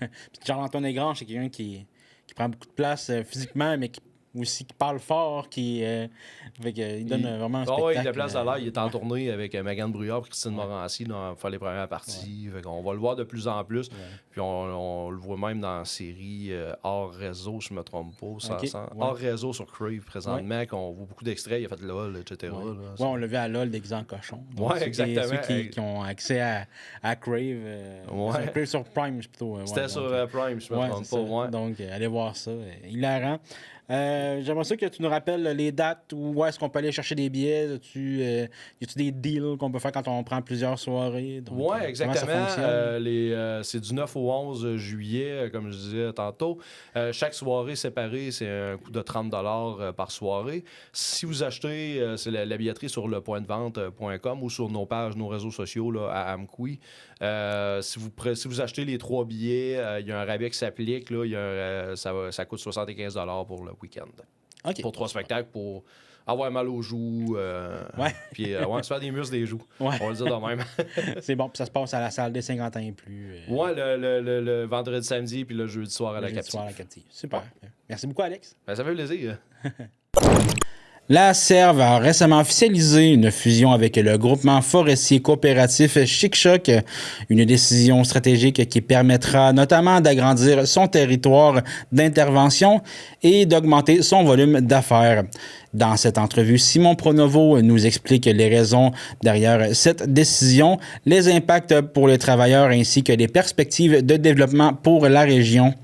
Puis Charles-Antoine Desgranges, c'est quelqu'un qui prend beaucoup de place physiquement, mais qui parle fort, il donne vraiment un spectacle. Il a place à l'air. Il est en tournée avec Megan Brouillard et Christine Morancy pour faire les premières parties. On va le voir de plus en plus. Puis on le voit même dans la série hors réseau, je ne me trompe pas. Hors réseau sur Crave présentement, qu'on voit beaucoup d'extraits. Il a fait LOL, etc. On l'a vu à LOL déguisé en cochon. Oui, exactement. Ceux qui ont accès à Crave. Crave sur Prime, plutôt. C'était sur Prime, je ne me trompe pas. Donc, allez voir ça. Hilarant. J'aimerais ça que tu nous rappelles les dates où est-ce qu'on peut aller chercher des billets. Y a-tu des deals qu'on peut faire quand on prend plusieurs soirées? Oui, exactement. C'est du 9 au 11 juillet, comme je disais tantôt. Chaque soirée séparée, c'est un coût de 30 $ par soirée. Si vous achetez, c'est la billetterie sur lepointdevente.com ou sur nos pages, nos réseaux sociaux là, à Amqui. Si vous achetez les 3 billets, il y a un rabais qui s'applique. Là, ça coûte 75 $ pour le week-end. Pour 3 spectacles, pour avoir mal aux joues, puis se faire des muscles des joues. On va le dire de même. C'est bon, puis ça se passe à la salle des 50 ans et plus. Le vendredi, samedi, puis le jeudi soir à la Captive. Super. Merci beaucoup, Alex. Ça fait plaisir. La Serve a récemment officialisé une fusion avec le groupement forestier coopératif Chic-Choc, une décision stratégique qui permettra notamment d'agrandir son territoire d'intervention et d'augmenter son volume d'affaires. Dans cette entrevue, Simon Pronovo nous explique les raisons derrière cette décision, les impacts pour les travailleurs ainsi que les perspectives de développement pour la région.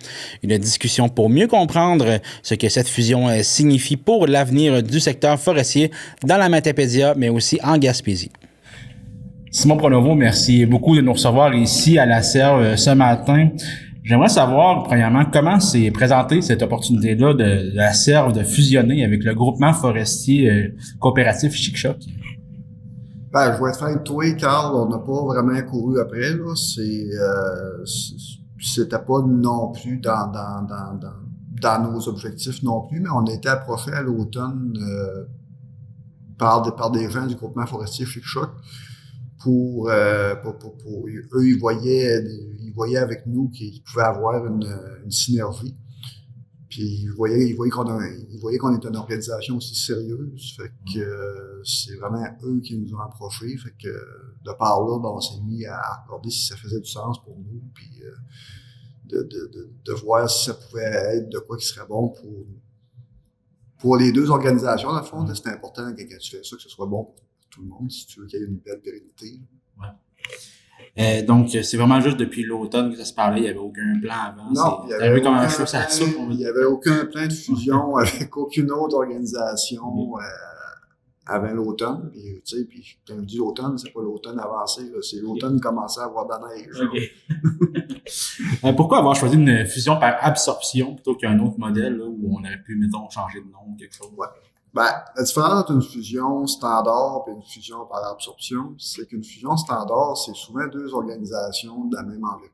Une discussion pour mieux comprendre ce que cette fusion signifie pour l'avenir du secteur forestier dans la Matapédia, mais aussi en Gaspésie. Simon Pronovo, merci beaucoup de nous recevoir ici à la Serve ce matin. J'aimerais savoir, premièrement, comment s'est présentée cette opportunité-là de la Serve de fusionner avec le groupement forestier coopératif Chic-Choc? Ben, je vais être franc avec toi, Carl, on n'a pas vraiment couru après, là. C'était pas non plus dans nos objectifs non plus, mais on a été approché à l'automne par des gens du groupement forestier Chic-Choc pour eux, ils voyaient avec nous qu'ils pouvaient avoir une synergie. Puis ils voyaient qu'on est une organisation aussi sérieuse. Fait que c'est vraiment eux qui nous ont approchés. Fait que de par là, ben, on s'est mis à regarder si ça faisait du sens pour nous, puis de voir si ça pouvait être de quoi qui serait bon pour les deux organisations. Dans le fond, c'est important quand tu fais ça, que ce soit bon pour tout le monde, si tu veux qu'il y ait une belle pérennité. Ouais. Donc, c'est vraiment juste depuis l'automne que ça se parlait, il n'y avait aucun plan avant. Non, il n'y avait aucun plan de fusion avec aucune autre organisation avant l'automne. Puis, tu sais, puis quand je dis l'automne, c'est pas l'automne avancé, là, c'est l'automne commençait à avoir de la neige. Okay. Pourquoi avoir choisi une fusion par absorption plutôt qu'un autre modèle là, où on aurait pu, mettons, changer de nom ou quelque chose? Ouais. Ben, la différence entre une fusion standard et une fusion par absorption, c'est qu'une fusion standard, c'est souvent deux organisations de la même envergure.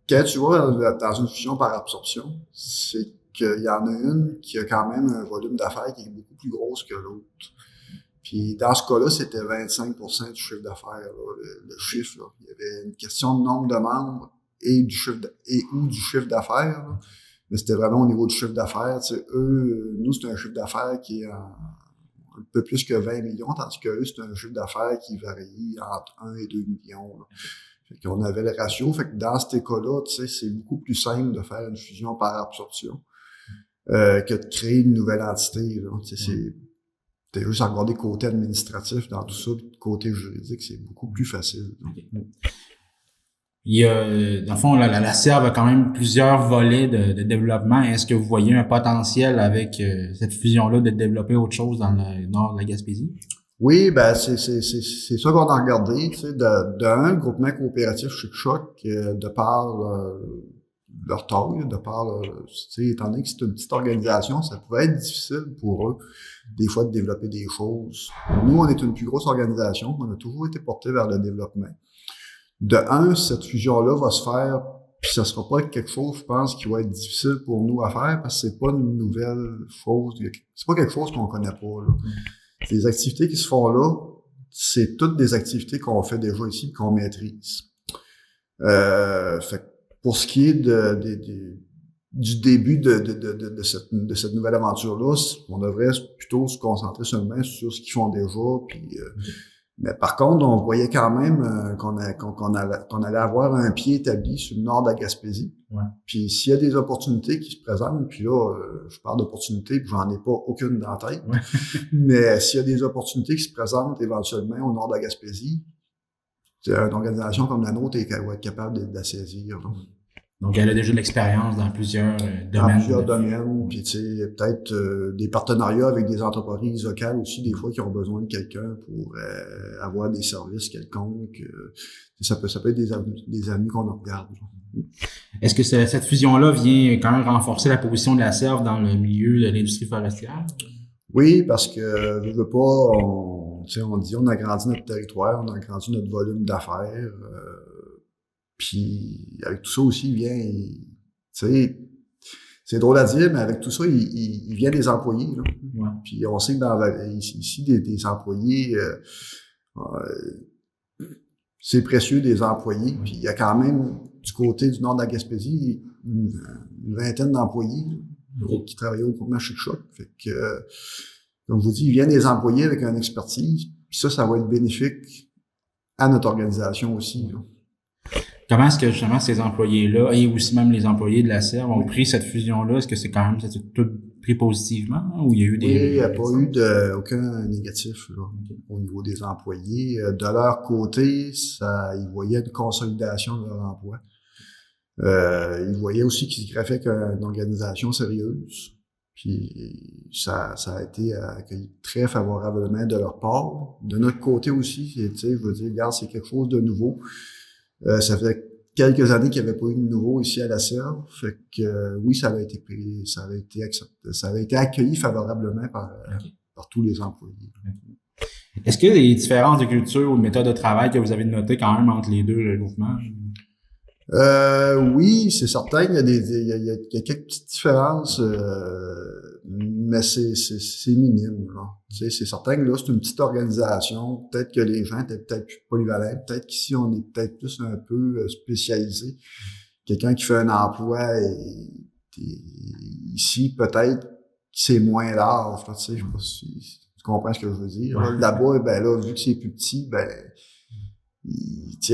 Quand tu vas dans une fusion par absorption, c'est qu'il y en a une qui a quand même un volume d'affaires qui est beaucoup plus grosse que l'autre. Puis dans ce cas-là, c'était 25% du chiffre d'affaires, le chiffre. Là. Il y avait une question de nombre de membres et du chiffre d'affaires. Là. Mais c'était vraiment au niveau du chiffre d'affaires. Tu sais, nous, c'est un chiffre d'affaires qui est un peu plus que 20 millions, tandis que eux, c'est un chiffre d'affaires qui varie entre 1 et 2 millions. Là. Fait qu'on avait le ratio. Fait que dans ces cas-là, tu sais, c'est beaucoup plus simple de faire une fusion par absorption que de créer une nouvelle entité. Là. Tu sais, t'es juste à regarder côté administratif dans tout ça, puis côté juridique, c'est beaucoup plus facile. Okay. Il y a, dans le fond, la Serve a quand même plusieurs volets de développement. Est-ce que vous voyez un potentiel avec cette fusion-là de développer autre chose dans le nord de la Gaspésie? Oui, ben c'est ça qu'on a regardé. Tu sais, le groupement coopératif Chic-Choc, de par leur taille, de par, tu sais, étant donné que c'est une petite organisation, ça pouvait être difficile pour eux, des fois, de développer des choses. Nous, on est une plus grosse organisation, on a toujours été porté vers le développement. Cette fusion-là va se faire, puis ça sera pas quelque chose, je pense, qui va être difficile pour nous à faire, parce que c'est pas une nouvelle chose, c'est pas quelque chose qu'on connaît pas, là. Les activités qui se font là, c'est toutes des activités qu'on fait déjà ici, qu'on maîtrise. Fait que pour ce qui est du début de cette nouvelle aventure-là, on devrait plutôt se concentrer seulement sur ce qu'ils font déjà, puis mais par contre, on voyait quand même qu'on allait avoir un pied établi sur le nord de la Gaspésie. Ouais. Puis s'il y a des opportunités qui se présentent, puis là, je parle d'opportunités, puis j'en ai pas aucune dans la tête, ouais. Mais s'il y a des opportunités qui se présentent éventuellement au nord de la Gaspésie, une organisation comme la nôtre va être capable de la saisir. Là. Donc, elle a déjà de l'expérience dans plusieurs domaines. Dans plusieurs domaines, puis tu sais, peut-être des partenariats avec des entreprises locales aussi, des fois, qui ont besoin de quelqu'un pour avoir des services quelconques. Ça peut être des amis qu'on regarde. Est-ce que cette fusion-là vient quand même renforcer la position de la Serve dans le milieu de l'industrie forestière? Oui, parce que je veux pas, on dit on a agrandi notre territoire, on a agrandi notre volume d'affaires. Puis avec tout ça aussi, il vient, tu sais, c'est drôle à dire, mais avec tout ça, il vient des employés. Là. Ouais. Puis on sait que ici, des employés, c'est précieux des employés. Ouais. Puis il y a quand même, du côté du nord de la Gaspésie, une vingtaine d'employés qui travaillaient au groupement Chic-Choc. Fait que, comme je vous dis, il vient des employés avec une expertise. Puis ça va être bénéfique à notre organisation aussi. Là. Comment est-ce que justement ces employés-là et aussi même les employés de la Serve ont pris cette fusion-là? Est-ce que c'est quand même ça s'est tout pris positivement ou il y a eu des... Oui, il n'y a pas eu aucun négatif là, au niveau des employés. De leur côté, ils voyaient une consolidation de leur emploi. Ils voyaient aussi qu'ils se greffaient qu'une organisation sérieuse. Puis ça a été accueilli très favorablement de leur part. De notre côté aussi, tu sais, je veux dire, regarde, c'est quelque chose de nouveau. Ça quelques années qu'il n'y avait pas eu de nouveau ici à la Serre. Fait que oui, ça avait été accepté, ça avait été accueilli favorablement par tous les employés. Est-ce qu'il y a des différences de culture ou de méthode de travail que vous avez notées quand même entre les deux regroupements? Oui, c'est certain qu'il y a quelques petites différences, mais c'est minime, là. Tu sais, c'est certain que là, c'est une petite organisation. Peut-être que les gens étaient peut-être plus polyvalents. Peut-être qu'ici, on est peut-être plus un peu spécialisé. Quelqu'un qui fait un emploi ici, peut-être que c'est moins large, là, tu sais, je sais pas si tu comprends ce que je veux dire. Là-bas, ben là, vu que c'est plus petit, ben,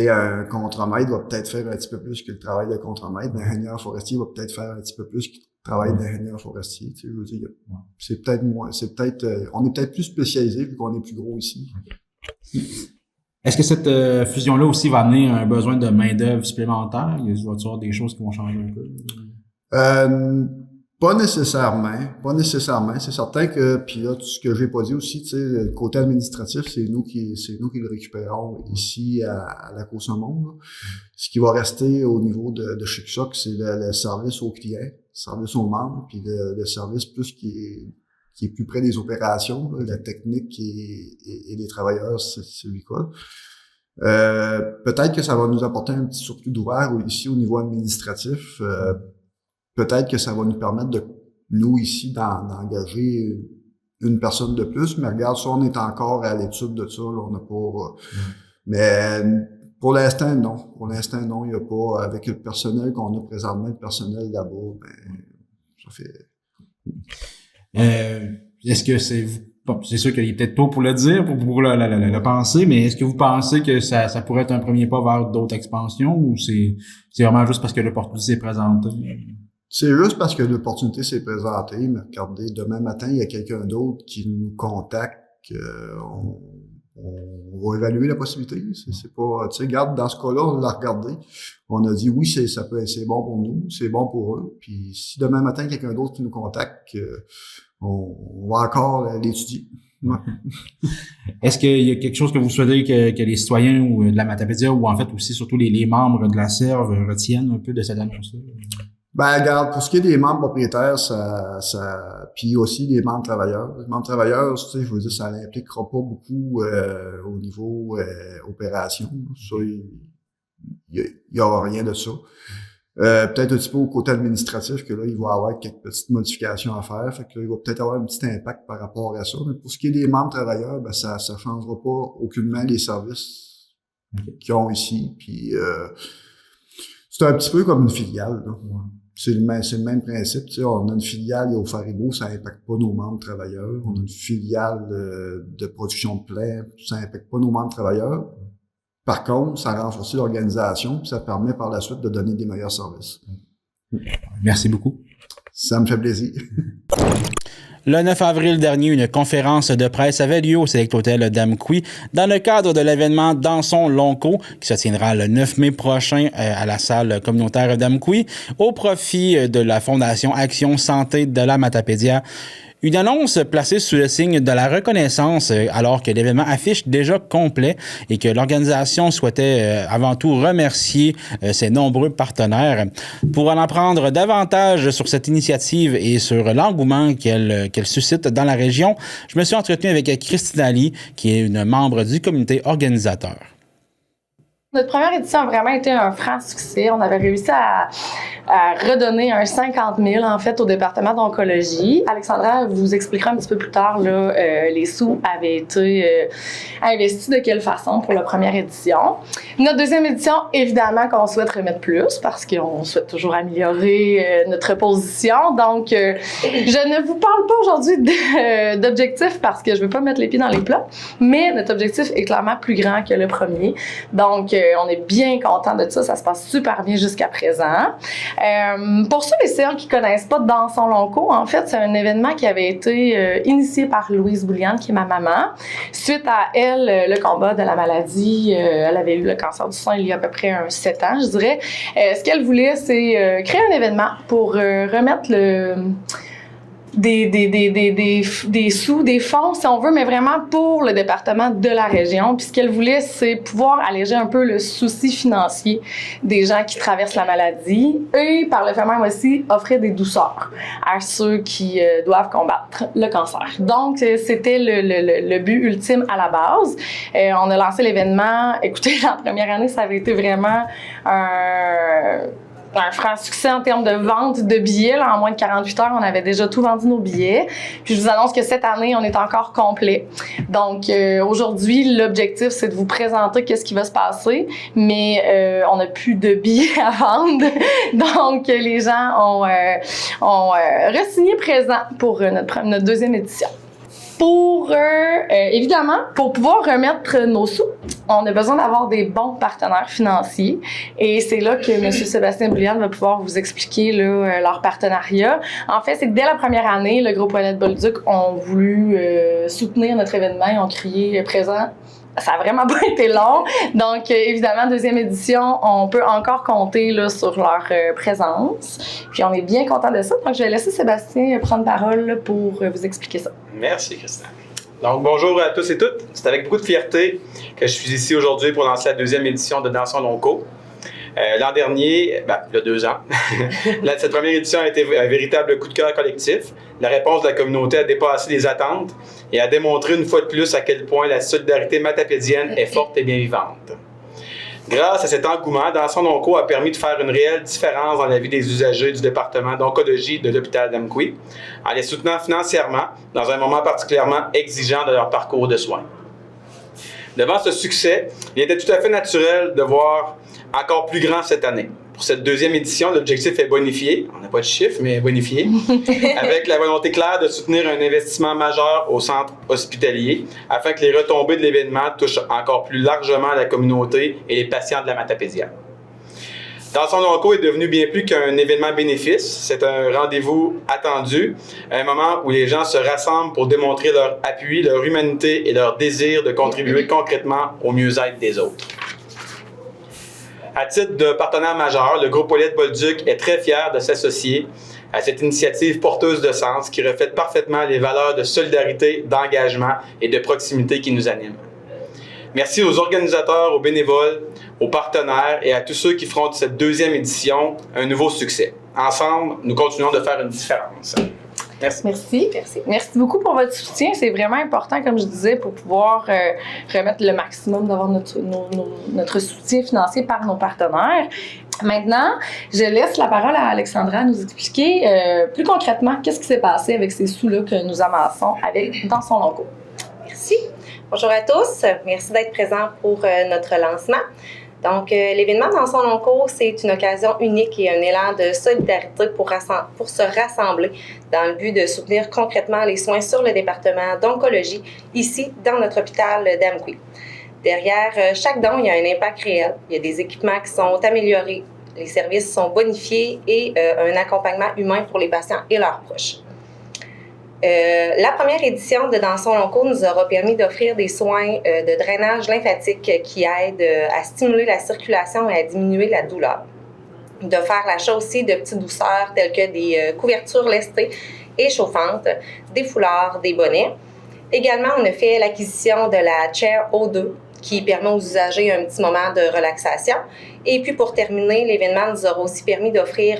un contremaître va peut-être faire un petit peu plus que le travail de contremaître. L'ingénieur forestier va peut-être faire un petit peu plus que le travail d'ingénieur forestier. Je veux dire, c'est peut-être moins, on est peut-être plus spécialisé vu qu'on est plus gros ici. Est-ce que cette fusion-là aussi va amener un besoin de main-d'œuvre supplémentaire? Il va y avoir des choses qui vont changer un peu? Pas nécessairement. C'est certain que, puis là, tout ce que j'ai pas dit aussi, tu sais, le côté administratif, c'est nous qui le récupérons ici à la Côte-Saumon, là. Ce qui va rester au niveau de Chic-Choc, c'est le service aux clients, le service aux membres, puis le service plus qui est plus près des opérations, là, la technique et les travailleurs sylvicoles. Peut-être que ça va nous apporter un petit surplus d'ouvert ici au niveau administratif. Peut-être que ça va nous permettre nous ici, d'engager une personne de plus, mais regarde, ça, on est encore à l'étude de ça, là, on n'a pas, mais pour l'instant, non. Il n'y a pas, avec le personnel qu'on a présentement, le personnel là-bas, ben, ça fait. Est-ce que c'est sûr qu'il est peut-être tôt pour le dire, pour le penser, mais est-ce que vous pensez que ça pourrait être un premier pas vers d'autres expansions ou c'est vraiment juste parce que l'opportunité s'est présentée? C'est juste parce que l'opportunité s'est présentée, mais regardez, demain matin, il y a quelqu'un d'autre qui nous contacte, on va évaluer la possibilité. C'est pas, tu sais, regarde, dans ce cas-là, on l'a regardé. On a dit oui, c'est bon pour nous, c'est bon pour eux. Puis si demain matin, quelqu'un d'autre qui nous contacte, on va encore l'étudier. Ouais. Est-ce qu'il y a quelque chose que vous souhaitez que les citoyens ou de la Matapédia ou en fait aussi surtout les membres de la Serve retiennent un peu de cette annonce-là? Ben, regarde, pour ce qui est des membres propriétaires, puis aussi des membres travailleurs. Les membres travailleurs, tu sais, je veux dire, ça n'impliquera pas beaucoup au niveau opération. Ça, il y aura rien de ça. Peut-être un petit peu au côté administratif, que là, il va y avoir quelques petites modifications à faire. Fait que là, il va peut-être avoir un petit impact par rapport à ça. Mais pour ce qui est des membres travailleurs, ben, ça changera pas aucunement les services qu'ils ont ici. Puis, c'est un petit peu comme une filiale, là. C'est le même principe. Tu sais, on a une filiale au Faribault, ça n'impacte pas nos membres travailleurs. On a une filiale de production de plaies, ça n'impacte pas nos membres travailleurs. Par contre, ça renforce l'organisation, puis ça permet par la suite de donner des meilleurs services. Merci beaucoup. Ça me fait plaisir. Le 9 avril dernier, une conférence de presse avait lieu au Select Hotel d'Amqui dans le cadre de l'événement Dansons Lonco qui se tiendra le 9 mai prochain à la salle communautaire d'Amqui au profit de la Fondation Action Santé de la Matapédia. Une annonce placée sous le signe de la reconnaissance alors que l'événement affiche déjà complet et que l'organisation souhaitait avant tout remercier ses nombreux partenaires. Pour en apprendre davantage sur cette initiative et sur l'engouement qu'elle suscite dans la région, je me suis entretenu avec Christine Ali, qui est une membre du comité organisateur. Notre première édition a vraiment été un franc succès. On avait réussi à redonner un 50 000 en fait au département d'oncologie. Alexandra vous expliquera un petit peu plus tard là, les sous avaient été investis de quelle façon pour la première édition. Notre deuxième édition, évidemment qu'on souhaite remettre plus parce qu'on souhaite toujours améliorer notre position. Donc, je ne vous parle pas aujourd'hui d'objectifs parce que je ne veux pas mettre les pieds dans les plats, mais notre objectif est clairement plus grand que le premier. Donc, on est bien content de ça. Ça se passe super bien jusqu'à présent. Pour ceux et celles qui connaissent pas Dansons Lonco, en fait, c'est un événement qui avait été initié par Louise Bouliane, qui est ma maman. Suite à elle, le combat de la maladie, elle avait eu le cancer du sein il y a à peu près 7 ans, je dirais. Ce qu'elle voulait, c'est créer un événement pour remettre des sous, des fonds, si on veut, mais vraiment pour le département de la région. Puis ce qu'elle voulait, c'est pouvoir alléger un peu le souci financier des gens qui traversent la maladie et par le fait même aussi offrir des douceurs à ceux qui doivent combattre le cancer. Donc, c'était le but ultime à la base. On a lancé l'événement. Écoutez, la première année, ça avait été vraiment un franc succès en termes de vente de billets. Là, en moins de 48 heures, on avait déjà tout vendu nos billets. Puis je vous annonce que cette année, on est encore complet. Donc aujourd'hui, l'objectif, c'est de vous présenter qu'est-ce qui va se passer, mais on n'a plus de billets à vendre. Donc les gens ont re-signé présent pour notre deuxième édition. Évidemment, pour pouvoir remettre nos sous, on a besoin d'avoir des bons partenaires financiers. Et c'est là que M. Sébastien Brouillard va pouvoir vous expliquer là, leur partenariat. En fait, c'est que dès la première année, le groupe Ouellette Bolduc ont voulu soutenir notre événement. Ils ont crié présent. Ça a vraiment pas été long. Donc, évidemment, deuxième édition, on peut encore compter là, sur leur présence. Puis, on est bien content de ça. Donc, je vais laisser Sébastien prendre parole là, pour vous expliquer ça. Merci, Christian. Donc, bonjour à tous et toutes. C'est avec beaucoup de fierté que je suis ici aujourd'hui pour lancer la deuxième édition de Dansons Lonco. L'an dernier, il y a 2 ans, cette première édition a été un véritable coup de cœur collectif. La réponse de la communauté a dépassé les attentes et a démontré une fois de plus à quel point la solidarité matapédienne est forte et bien vivante. Grâce à cet engouement, Dansons Lonco a permis de faire une réelle différence dans la vie des usagers du département d'oncologie de l'hôpital d'Amqui, en les soutenant financièrement dans un moment particulièrement exigeant de leur parcours de soins. Devant ce succès, il était tout à fait naturel de voir encore plus grand cette année. Pour cette deuxième édition, l'objectif est bonifié, on n'a pas de chiffre, mais bonifié, avec la volonté claire de soutenir un investissement majeur au centre hospitalier afin que les retombées de l'événement touchent encore plus largement la communauté et les patients de la Matapédia. Dansons Lonco est devenu bien plus qu'un événement bénéfice. C'est un rendez-vous attendu, un moment où les gens se rassemblent pour démontrer leur appui, leur humanité et leur désir de contribuer concrètement au mieux-être des autres. À titre de partenaire majeur, le groupe Ouellette Bolduc est très fier de s'associer à cette initiative porteuse de sens qui reflète parfaitement les valeurs de solidarité, d'engagement et de proximité qui nous animent. Merci aux organisateurs, aux bénévoles, aux partenaires et à tous ceux qui feront de cette deuxième édition un nouveau succès. Ensemble, nous continuons de faire une différence. Merci. Merci beaucoup pour votre soutien. C'est vraiment important, comme je disais, pour pouvoir remettre le maximum, d'avoir notre soutien financier par nos partenaires. Maintenant, je laisse la parole à Alexandra nous expliquer plus concrètement qu'est-ce qui s'est passé avec ces sous-là que nous amassons avec Dansons Lonco. Merci. Bonjour à tous. Merci d'être présents pour notre lancement. Donc, l'événement Dansons Lonco, c'est une occasion unique et un élan de solidarité pour se rassembler dans le but de soutenir concrètement les soins sur le département d'oncologie, ici, dans notre hôpital d'Amqui. Derrière chaque don, il y a un impact réel. Il y a des équipements qui sont améliorés, les services sont bonifiés et un accompagnement humain pour les patients et leurs proches. La première édition de Dansons Lonco nous aura permis d'offrir des soins de drainage lymphatique qui aident à stimuler la circulation et à diminuer la douleur. De faire l'achat aussi de petites douceurs telles que des couvertures lestées et chauffantes, des foulards, des bonnets. Également, on a fait l'acquisition de la Chair O2 qui permet aux usagers un petit moment de relaxation. Et puis, pour terminer, l'événement nous aura aussi permis d'offrir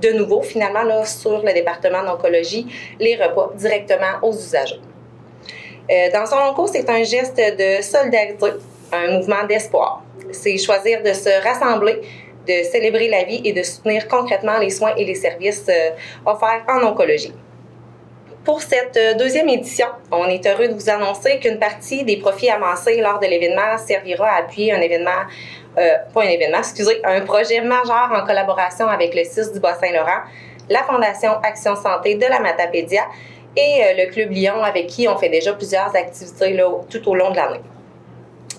de nouveau, finalement, là, sur le département d'oncologie, les repas directement aux usagers. Dansons Lonco, c'est un geste de solidarité, un mouvement d'espoir. C'est choisir de se rassembler, de célébrer la vie et de soutenir concrètement les soins et les services offerts en oncologie. Pour cette deuxième édition, on est heureux de vous annoncer qu'une partie des profits amassés lors de l'événement servira à appuyer un projet majeur en collaboration avec le CIUSS du Bas-Saint-Laurent, la Fondation Action Santé de la Matapédia et le Club Lyon avec qui on fait déjà plusieurs activités là, tout au long de l'année.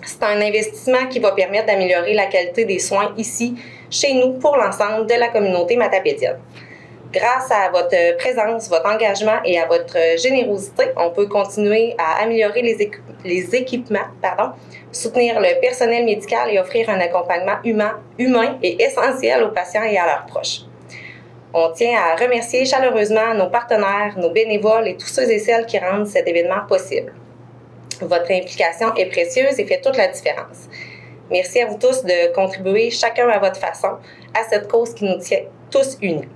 C'est un investissement qui va permettre d'améliorer la qualité des soins ici, chez nous, pour l'ensemble de la communauté matapédienne. Grâce à votre présence, votre engagement et à votre générosité, on peut continuer à améliorer les équipements, soutenir le personnel médical et offrir un accompagnement humain et essentiel aux patients et à leurs proches. On tient à remercier chaleureusement nos partenaires, nos bénévoles et tous ceux et celles qui rendent cet événement possible. Votre implication est précieuse et fait toute la différence. Merci à vous tous de contribuer chacun à votre façon à cette cause qui nous tient tous unis.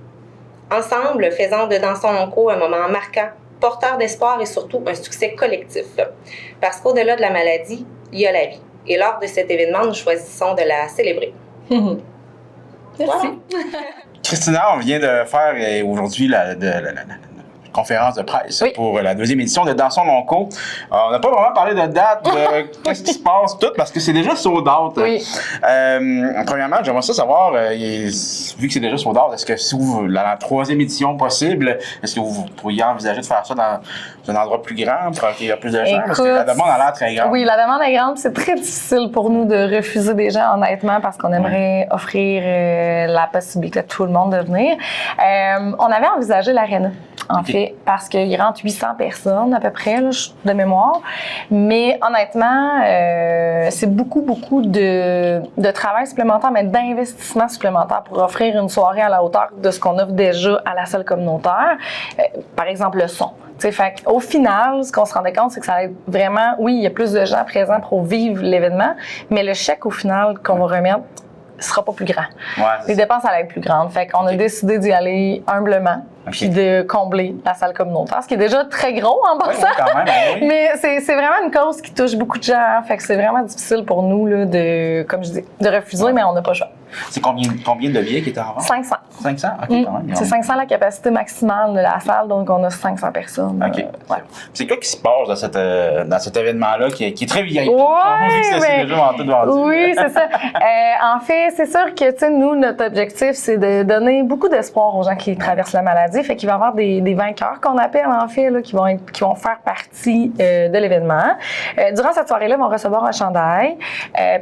Ensemble, faisons de Dansons Locaux un moment marquant, porteur d'espoir et surtout un succès collectif. Parce qu'au-delà de la maladie, il y a la vie. Et lors de cet événement, nous choisissons de la célébrer. Merci. Voilà. Christina, on vient de faire aujourd'hui la conférence de presse pour la 2e édition de Dansons Locaux. On n'a pas vraiment parlé de date, de qu'est-ce qui se passe, tout, parce que c'est déjà sold out. Oui. Premièrement, j'aimerais ça savoir, vu que c'est déjà sold out, est-ce que si vous, la 3e édition possible, est-ce que vous pourriez envisager de faire ça dans un endroit plus grand pour qu'il y ait plus de gens? Parce que la demande a l'air très grande. Oui, la demande est grande. C'est très difficile pour nous de refuser des gens, honnêtement, parce qu'on aimerait offrir la possibilité à tout le monde de venir. On avait envisagé l'aréna, en fait, parce qu'il rentre 800 personnes à peu près, là, de mémoire. Mais honnêtement, c'est beaucoup de travail supplémentaire, mais d'investissement supplémentaire pour offrir une soirée à la hauteur de ce qu'on offre déjà à la salle communautaire. Par exemple, le son. T'sais, fait au final, ce qu'on se rendait compte, c'est que ça allait être vraiment, oui, il y a plus de gens présents pour vivre l'événement, mais le chèque au final qu'on va remettre sera pas plus grand. Ouais, les dépenses allaient être plus grandes. Fait qu'on a décidé d'y aller humblement, puis de combler la salle communautaire, ce qui est déjà très gros en passant. Oui, quand même, oui. Mais c'est vraiment une cause qui touche beaucoup de gens. Fait que c'est vraiment difficile pour nous là, comme je dis, de refuser, mais on n'a pas le choix. C'est combien de billets qui étaient en vente? 500. 500? OK, quand même. C'est 500 la capacité maximale de la salle, donc on a 500 personnes. OK. Ouais. C'est quoi qui se passe dans cet événement-là qui est très VIP? Oui, c'est déjà vendu. Oui, c'est ça. En fait, c'est sûr que, tu sais, nous, notre objectif, c'est de donner beaucoup d'espoir aux gens qui traversent la maladie. Fait qu'il va y avoir des vainqueurs qu'on appelle, en fait, là, qui vont faire partie de l'événement. Durant cette soirée-là, ils vont recevoir un chandail,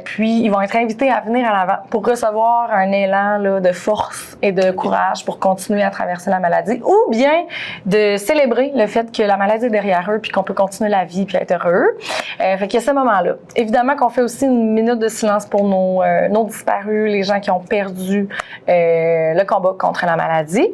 puis ils vont être invités à venir à l'avant pour recevoir un élan là, de force et de courage pour continuer à traverser la maladie, ou bien de célébrer le fait que la maladie est derrière eux puis qu'on peut continuer la vie puis être heureux. Fait qu'il y a ce moment-là. Évidemment qu'on fait aussi une minute de silence pour nos disparus, les gens qui ont perdu le combat contre la maladie.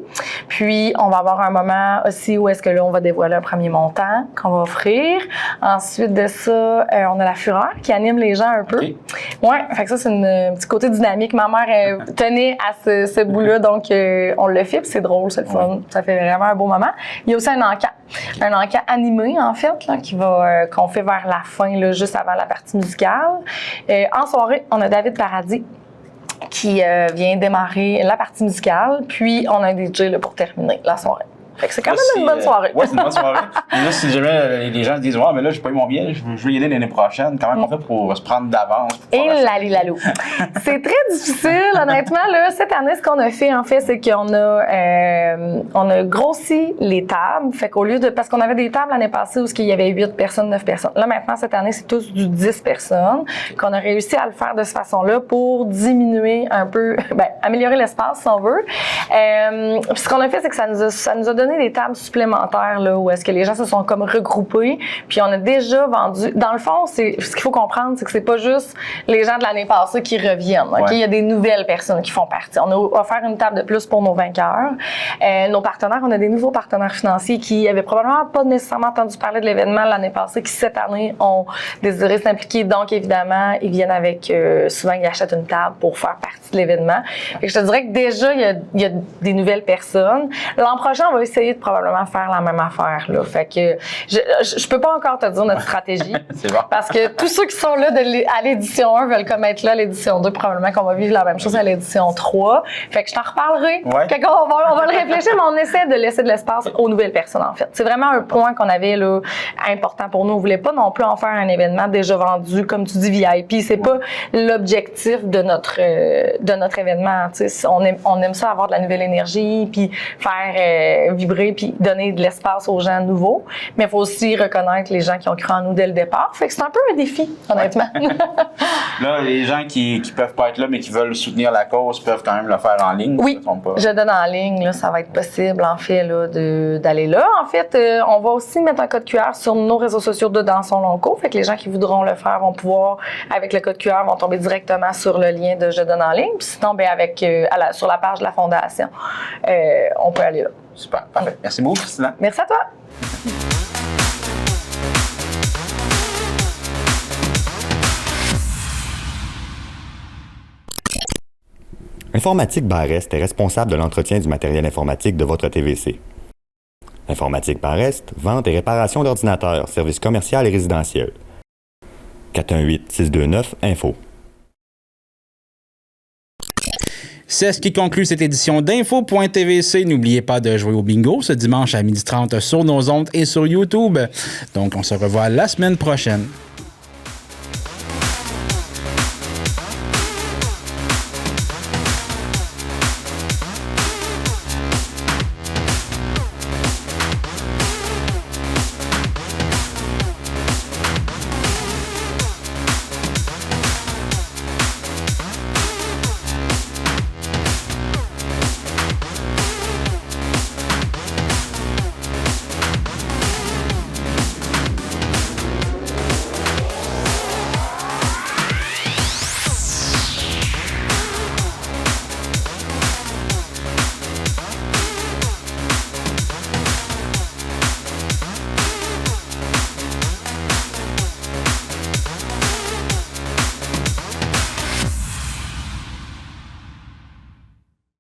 Puis, on va avoir un moment aussi où est-ce que là, on va dévoiler un premier montant qu'on va offrir. Ensuite de ça, on a la fureur qui anime les gens un peu. Okay. Ouais, fait que ça, c'est un petit côté dynamique. Ma mère tenait à ce bout-là, donc on le fait, puis c'est drôle, c'est le fun. Ouais. Ça fait vraiment un beau moment. Il y a aussi un encan animé, en fait, là, qu'on fait vers la fin, là, juste avant la partie musicale. En soirée, on a David Paradis qui vient démarrer la partie musicale, puis on a un DJ là, pour terminer la soirée. Fait que c'est quand même une bonne soirée. Oui, c'est une bonne soirée. Et là, si jamais les gens disent « Ouais, mais là, j'ai pas eu mon billet, je veux y aller l'année prochaine », comment on fait pour se prendre d'avance? Et lalou. C'est très difficile, honnêtement. Là, cette année, ce qu'on a fait, en fait, c'est qu'on a grossi les tables. Fait qu'au lieu de... Parce qu'on avait des tables l'année passée où il y avait 8 personnes, 9 personnes. Là, maintenant, cette année, c'est tous du 10 personnes. Qu'on a réussi à le faire de cette façon-là pour diminuer un peu... améliorer l'espace, si on veut. Puis ce qu'on a fait, c'est que ça nous a donné des tables supplémentaires là, où est-ce que les gens se sont comme regroupés. Puis on a déjà vendu... Dans le fond, ce qu'il faut comprendre, c'est que c'est pas juste les gens de l'année passée qui reviennent. Okay? Ouais. Il y a des nouvelles personnes qui font partie. On a offert une table de plus pour nos vainqueurs. Nos partenaires, on a des nouveaux partenaires financiers qui avaient probablement pas nécessairement entendu parler de l'événement l'année passée, qui cette année ont désiré s'impliquer. Donc, évidemment, ils viennent avec... souvent, ils achètent une table pour faire partie de l'événement. Et je te dirais que déjà, il y a des nouvelles personnes. L'an prochain, on va essayer de probablement faire la même affaire. Là. Fait que je peux pas encore te dire notre stratégie. C'est bon. Parce que tous ceux qui sont là à l'édition 1 veulent comme être là à l'édition 2. Probablement qu'on va vivre la même chose à l'édition 3. Fait que je t'en reparlerai. Ouais. On va le réfléchir, mais on essaie de laisser de l'espace aux nouvelles personnes, en fait. C'est vraiment un point qu'on avait là, important pour nous. On voulait pas non plus en faire un événement déjà vendu, comme tu dis, VIP. C'est pas l'objectif de notre événement. On aime ça avoir de la nouvelle énergie, puis faire vibrer puis donner de l'espace aux gens nouveaux. Mais il faut aussi reconnaître les gens qui ont cru en nous dès le départ. Fait que c'est un peu un défi, honnêtement. Là, les gens qui peuvent pas être là, mais qui veulent soutenir la cause, peuvent quand même le faire en ligne. Oui, je donne en ligne. Là, ça va être possible, en fait, là, d'aller là. En fait, on va aussi mettre un code QR sur nos réseaux sociaux de Dansons Longco. Fait que les gens qui voudront le faire vont pouvoir, avec le code QR, vont tomber directement sur le lien de Je donne en ligne. Puis sinon, sur la page de la Fondation, on peut aller là. Super, parfait. Merci beaucoup, Christina. Merci à toi. Informatique Bar-Est est responsable de l'entretien du matériel informatique de votre TVC. Informatique Bar-Est, vente et réparation d'ordinateurs, services commerciaux et résidentiels. 418-629-INFO. C'est ce qui conclut cette édition d'Info.tvc. N'oubliez pas de jouer au bingo ce dimanche à 12h30 sur nos ondes et sur YouTube. Donc, on se revoit la semaine prochaine.